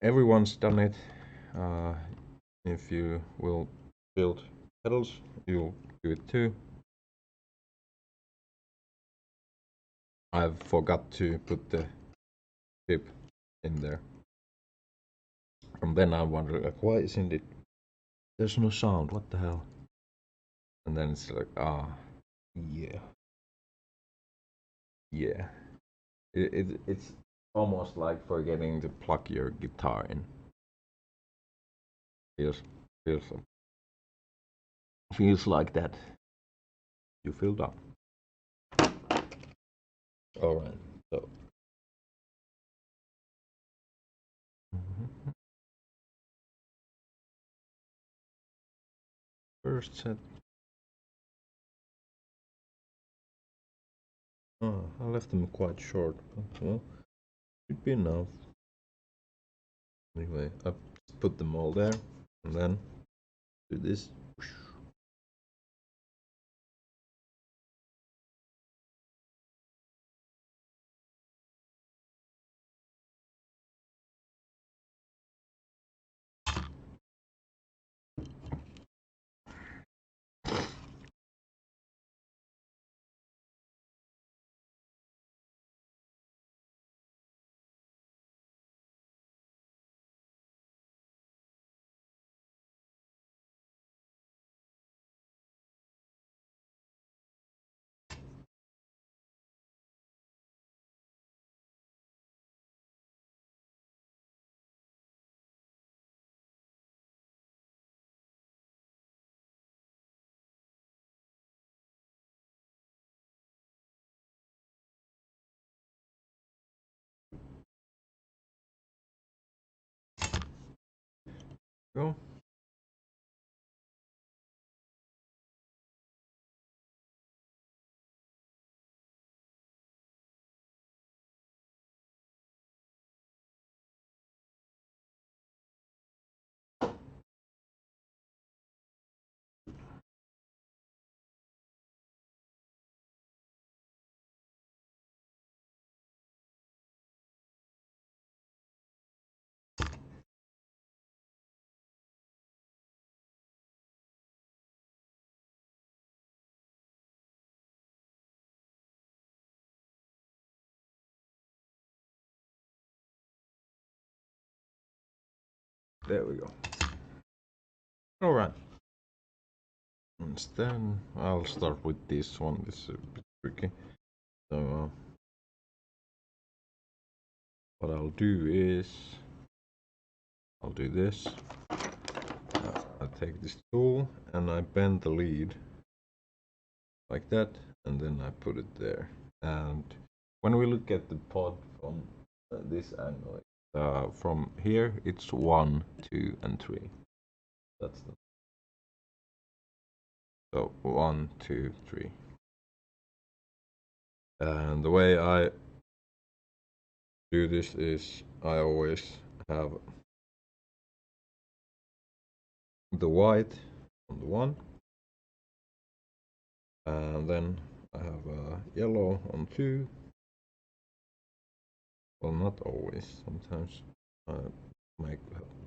everyone's done it. If you will build pedals, you'll do it too. I've forgot to put the tip in there. And then I wonder, like, why isn't it? There's no sound, what the hell? And then it's like, yeah. Yeah. It's almost like forgetting to plug your guitar in. Feels feels like that. You feel dumb. Alright, so. First set. Oh, I left them quite short, but well, should be enough. Anyway, I put them all there, and then do this. Go. There we go. Alright. And then I'll start with this one. This is a bit tricky. So what I'll do is I'll do this. I take this tool and I bend the lead like that, and then I put it there. And when we look at the pod from this angle, from here it's 1, 2, and 3. That's the so 1, 2, 3. And the way I do this is I always have the white on the one, and then I have yellow on 2. Well, not always. Sometimes I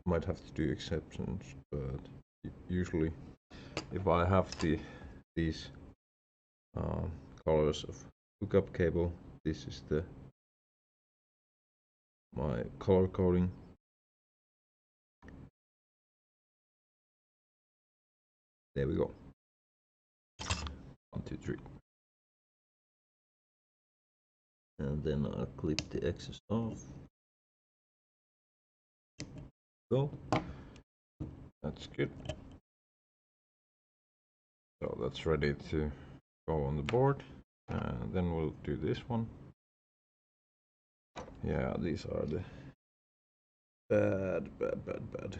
might have to do exceptions, but usually, if I have these colors of hookup cable, this is my color coding. There we go. 1, 2, 3. And then I'll clip the excess off. Go. That's good. So that's ready to go on the board. And then we'll do this one. Yeah, these are the bad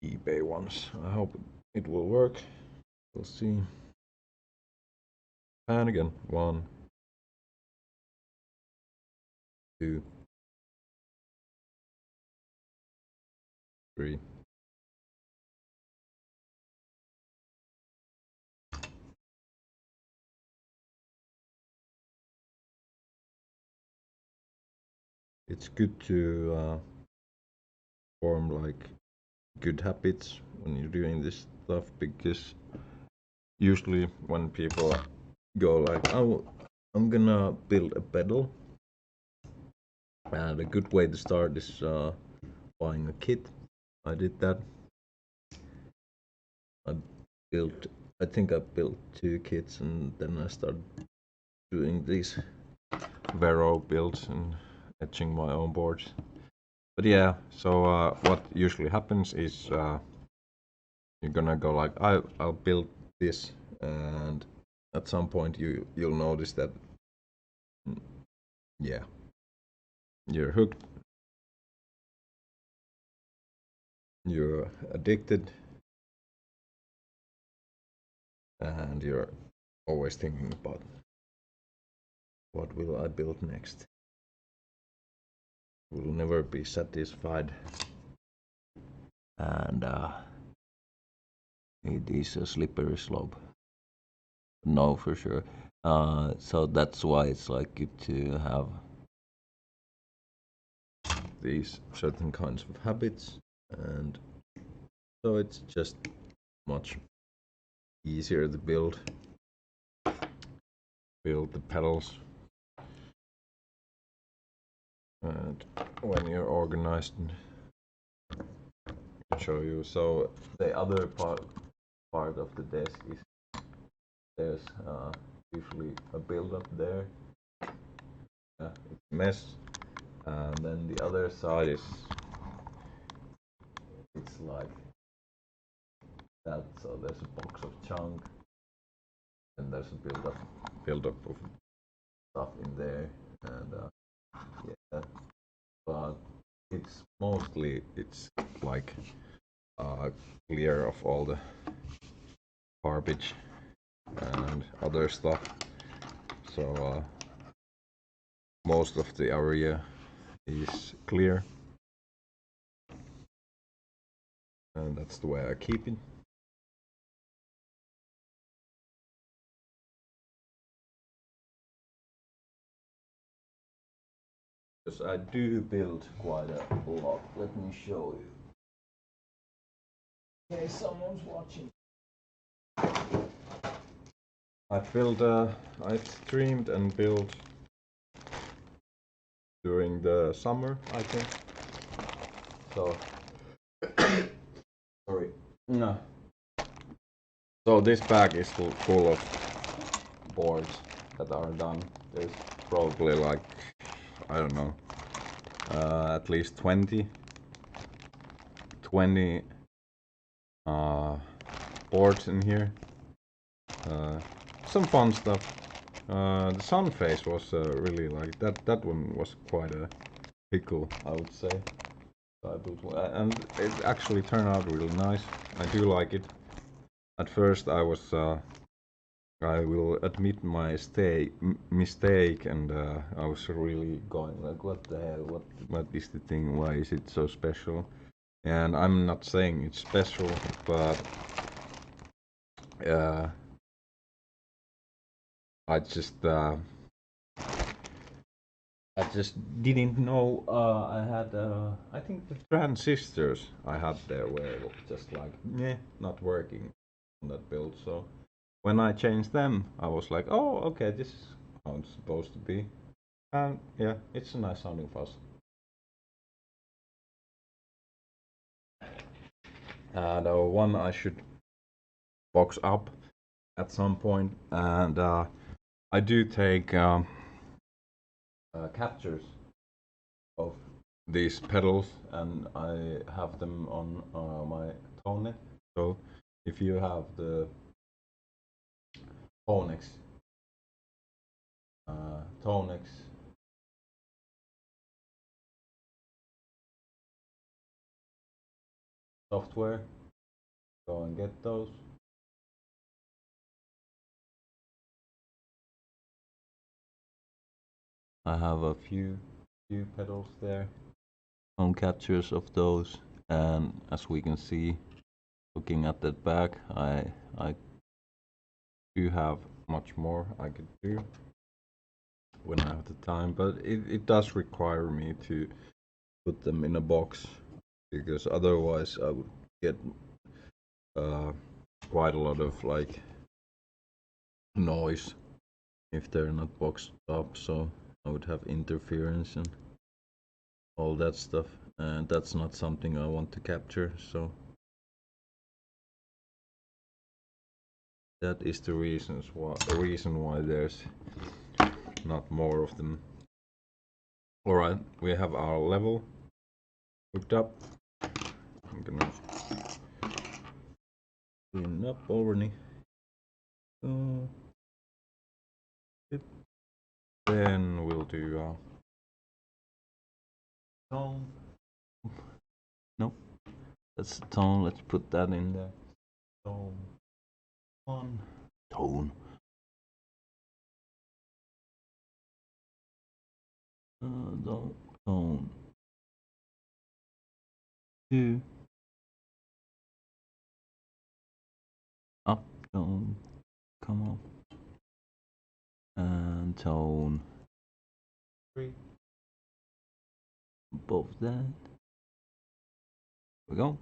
eBay ones. I hope it will work. We'll see. And again, 1, 2, 3. It's good to form like good habits when you're doing this stuff, because usually when people go like, oh, I'm gonna build a pedal, and a good way to start is buying a kit. I did that. I think I built 2 kits, and then I started doing these Vero builds and etching my own boards. But yeah, so what usually happens is you're gonna go like, I'll build this, and at some point you'll notice that yeah, you're hooked, you're addicted, and you're always thinking about what will I build next. Will never be satisfied, and it is a slippery slope. No, for sure. So that's why it's like good to have these certain kinds of habits, and so it's just much easier to build the pedals, and when you're organized, I can show you. So the other part of the desk is there's usually a build-up there. It's a mess, and then the other side is it's like that. So there's a box of junk, and there's a build-up of stuff in there, and yeah, but it's mostly like clear of all the garbage and other stuff. So most of the area is clear, and that's the way I keep it. Because I do build quite a lot. Let me show you. Okay, someone's watching. I streamed and built during the summer, I think. So sorry. No. So this bag is full of boards that are done. There's probably like, I don't know, at least 20 boards in here. Some fun stuff. The sun face was really like that one was quite a pickle, I would say. And it actually turned out really nice. I do like it. At first I was I will admit my mistake, and I was really going like, what the hell, what is the thing, why is it so special? And I'm not saying it's special, but I just didn't know I had I think the transistors I had there were just like not working on that build. So when I changed them, I was like, oh, okay, this is how it's supposed to be. And yeah, it's a nice sounding fuzz. The one I should box up at some point, and I do take captures of these pedals, and I have them on my tonex. So if you have the tonex tonex software, go and get those. I have a few pedals there, some captures of those, and as we can see, looking at that back, I do have much more I could do when I have the time, but it does require me to put them in a box, because otherwise I would get quite a lot of like noise if they're not boxed up, so I would have interference and all that stuff, and that's not something I want to capture. So that is the reason why there's not more of them. Alright, we have our level hooked up. I'm gonna clean up already. Then we'll do tone. Nope, that's the tone. Let's put that in there. Tone 1. Tone. Tone 2. Up tone. Come on. And tone 3. Above that. Here we go.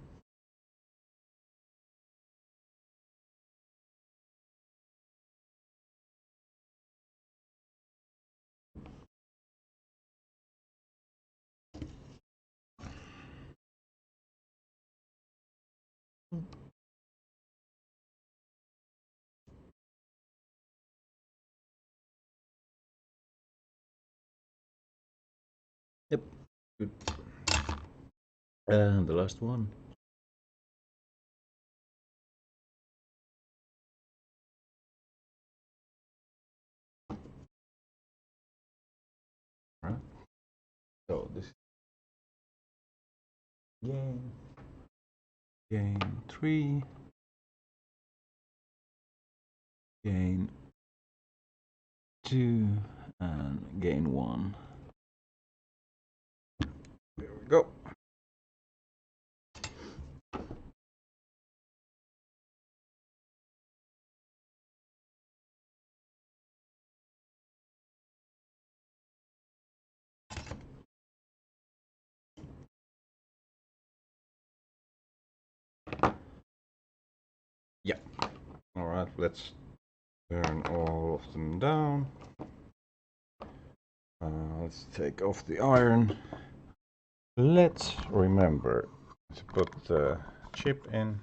Yep. Good. And the last one. Right. So this gain 3, gain 2, and gain 1. There we go. Yeah. All right, let's turn all of them down. Let's take off the iron. Let's remember to put the chip in.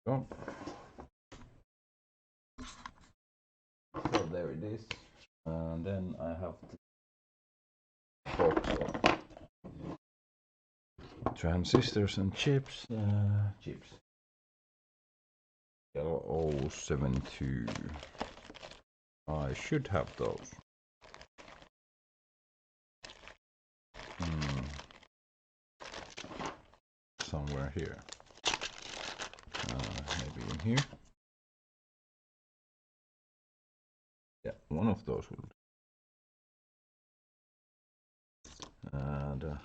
Oh. So there it is. And then I have to transistors and chips. Chips. L072. I should have those. Somewhere here. Maybe in here. Yeah, one of those will. And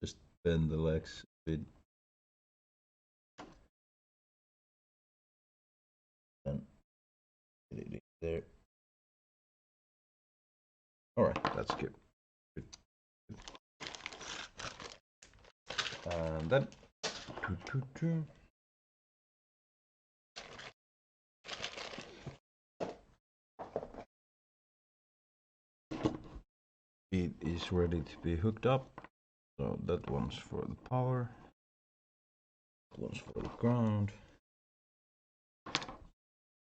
just bend the legs a bit. And get it in there. Alright, that's good. And then it is ready to be hooked up. So that one's for the power, that one's for the ground.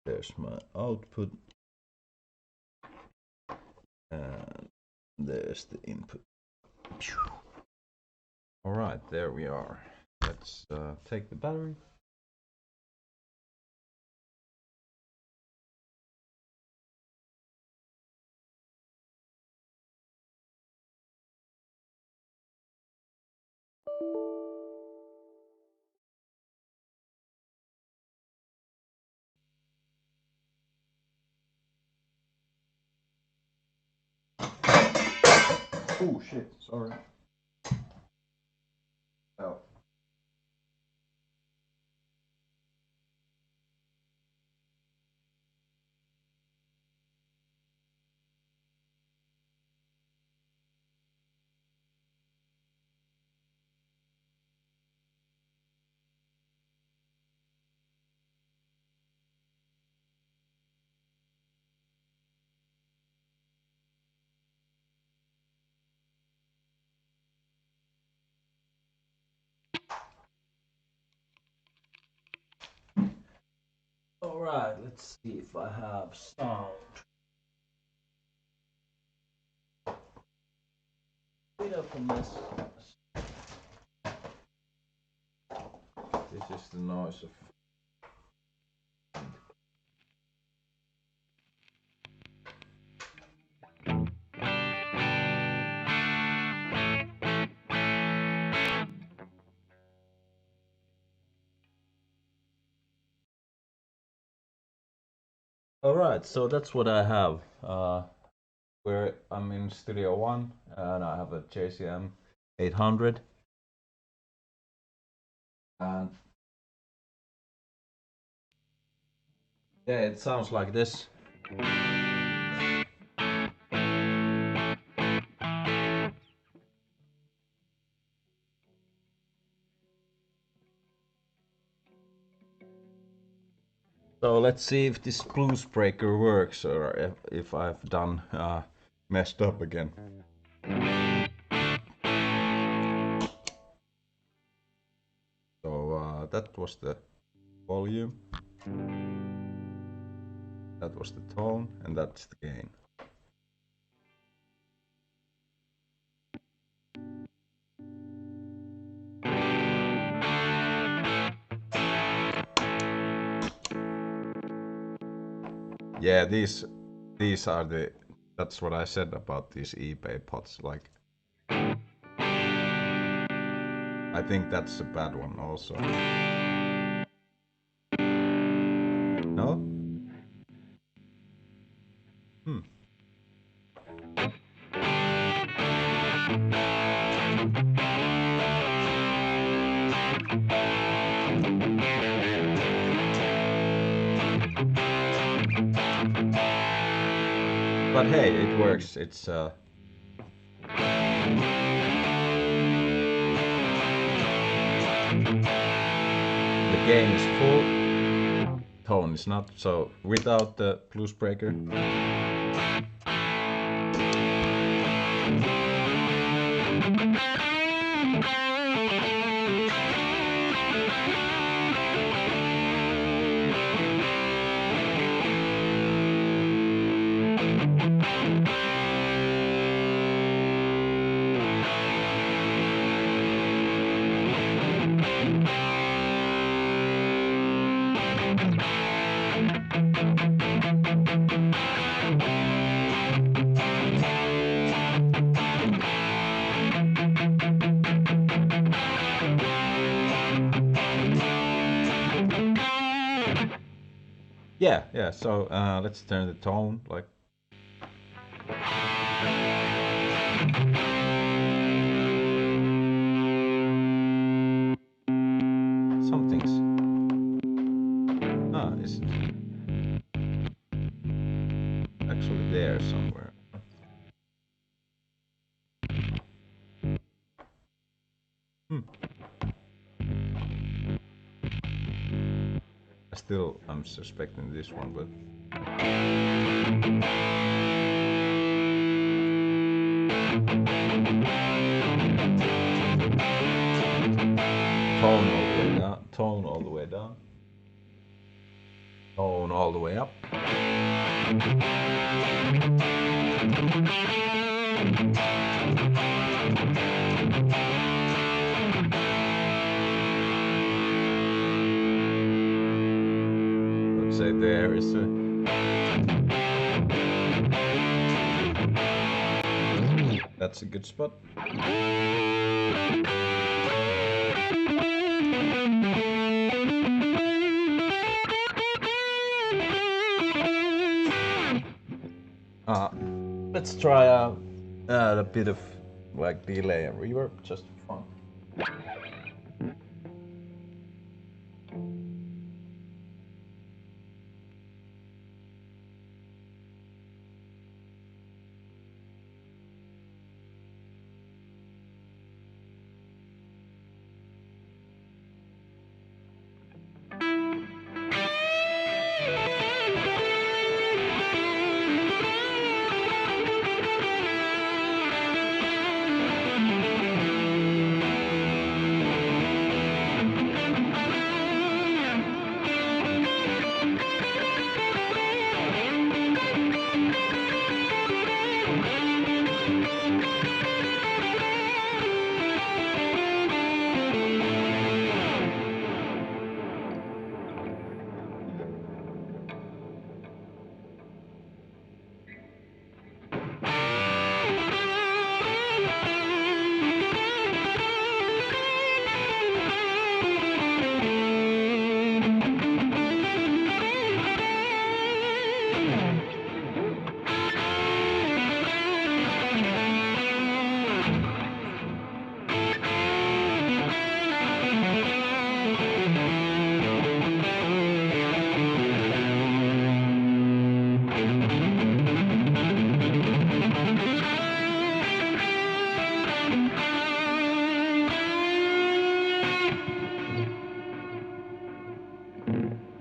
There's my output, and there's the input. Alright, there we are. Let's take the battery. Oh shit, sorry. Oh. Alright, let's see if I have sound. Bit of a mess. This is the noise of. Alright, so that's what I have. Where I'm in Studio One and I have a JCM 800. And yeah, it sounds like this. So let's see if this Bluesbreaker works or if I've done messed up again. So that was the volume, that was the tone, and that's the gain. Yeah, these are the. That's what I said about these eBay pots. Like, I think that's a bad one also. No? But hey, it works. It's the gain is full, tone is not. So without the Bluesbreaker, Yeah. So let's turn the tone like. Something's is actually there somewhere. Hmm. I'm suspecting this one, but tone all the way down, tone all the way down, tone all the way up. Let's say there is a. That's a good spot. Let's try add a bit of like delay and reverb just for fun.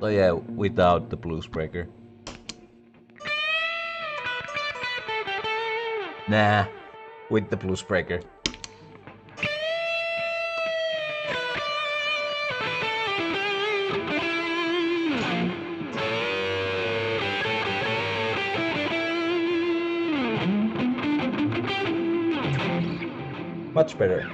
So yeah, without the Bluesbreaker. Nah, with the Bluesbreaker. Much better.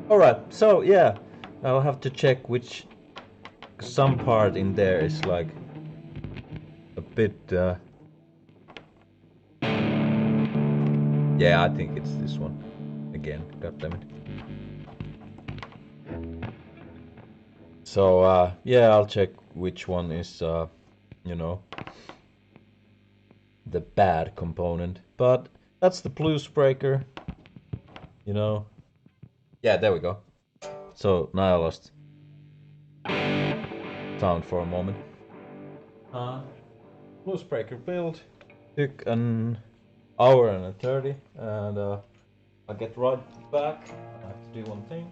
Alright, so yeah, I'll have to check which some part in there is like a bit yeah, I think it's this one again, goddammit. So yeah, I'll check which one is you know, the bad component, but that's the Bluesbreaker, you know. Yeah, there we go. So now I lost sound for a moment. Bluesbreaker build took an hour and 30, and I'll get right back. I have to do one thing.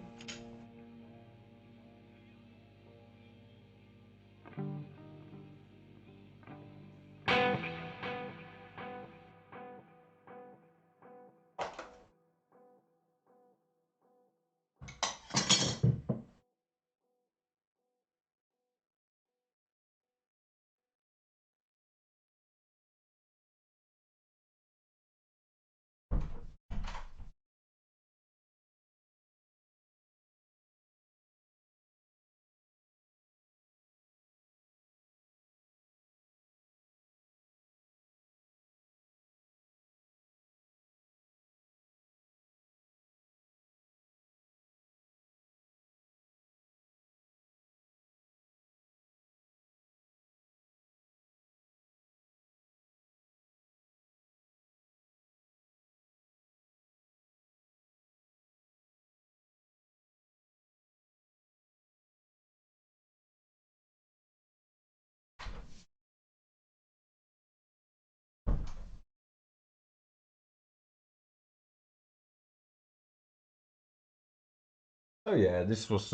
So yeah, this was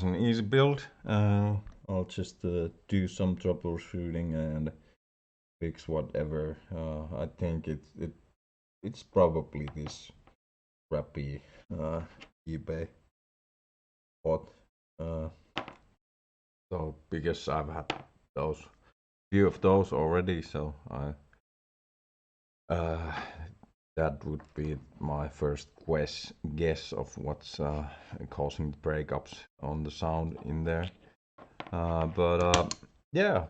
an easy build. I'll just do some troubleshooting and fix whatever. I think it's probably this crappy uh, eBay bot. Uh, so because I've had those few of those already, so I uh, that would be my first guess of what's causing the breakups on the sound in there. But yeah,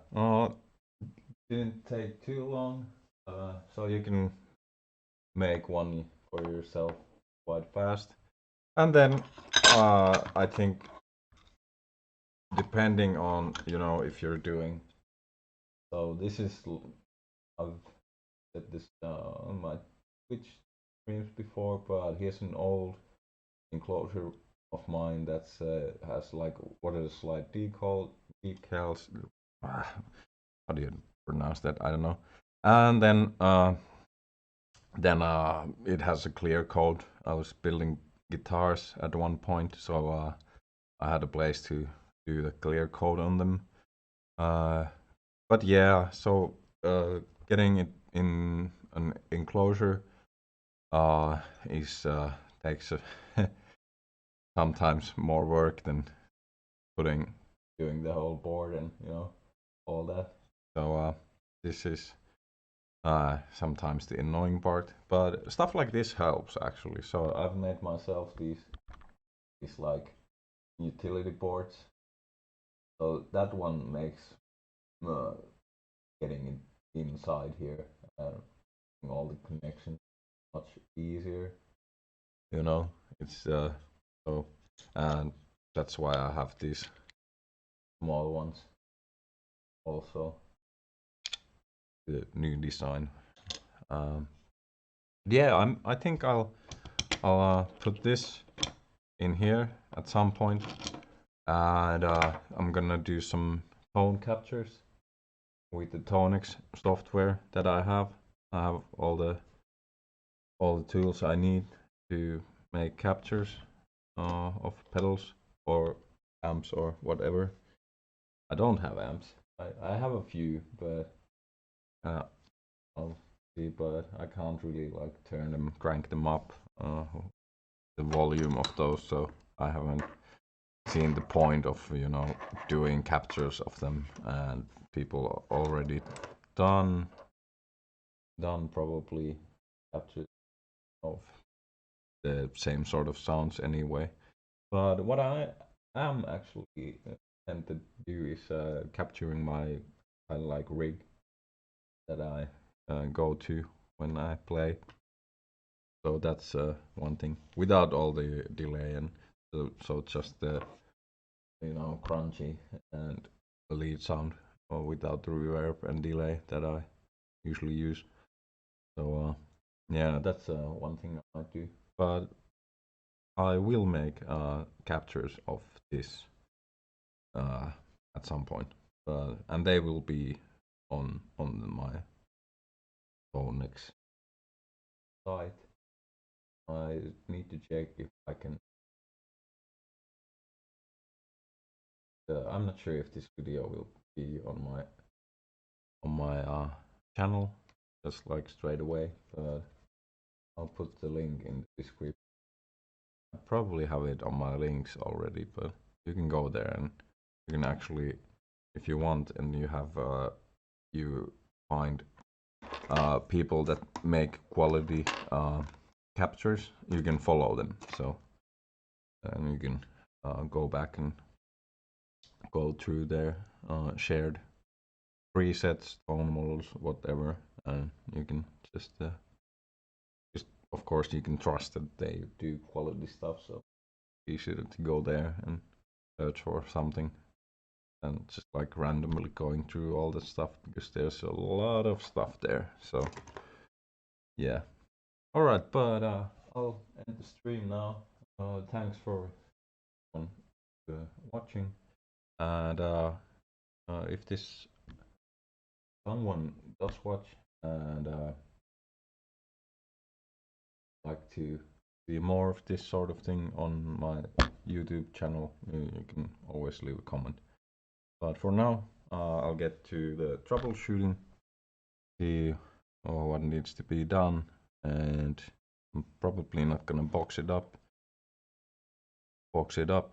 didn't take too long, so you can make one for yourself quite fast. And then I think depending on if you're doing so, this is I've said this on my Twitch streams before, but here's an old enclosure of mine that's has like what are the slide decals. How do you pronounce that? I don't know. And then it has a clear code. I was building guitars at one point, so I had a place to do the clear code on them. Uh, but yeah, so getting it in an enclosure is takes sometimes more work than doing the whole board and all that. So this is sometimes the annoying part, but stuff like this helps actually. So I've made myself these like utility boards. So that one makes uh, getting it inside here, all the connections much easier. You know, it's so, and that's why I have these small ones also. The new design. Um, yeah, I think I'll put this in here at some point, and I'm gonna do some tone captures with the tonex software that I have. I have all the tools I need to make captures of pedals or amps or whatever. I don't have amps. I have a few, but uh, I'll see. But I can't really like turn them, crank them up, the volume of those. So I haven't seen the point of doing captures of them, and people already done probably captures of the same sort of sounds anyway. But what I am actually tempted to do is capturing my kind of like rig that I go to when I play. So that's one thing without all the delay and so just the crunchy and lead sound or without the reverb and delay that I usually use. So yeah, that's one thing I might do. But I will make captures of this uh, at some point, and they will be on my tonex site. I need to check if I can. I'm not sure if this video will be on my channel just like straight away, but I'll put the link in the description. I probably have it on my links already, but you can go there and you can actually, if you want, and you have you find people that make quality captures, you can follow them. So and you can go back and go through their shared presets, tone models, whatever, and you can just of course you can trust that they do quality stuff. So easier to go there and search for something and just like randomly going through all that stuff because there's a lot of stuff there. So yeah. All right, but I'll end the stream now. Thanks for watching, and if this someone does watch and like to see more of this sort of thing on my YouTube channel, you can always leave a comment. But for now, I'll get to the troubleshooting, see what needs to be done, and I'm probably not gonna box it up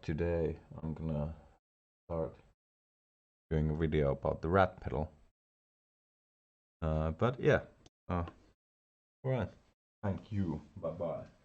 today. I'm gonna start doing a video about the rat pedal. But yeah, alright, thank you, bye bye.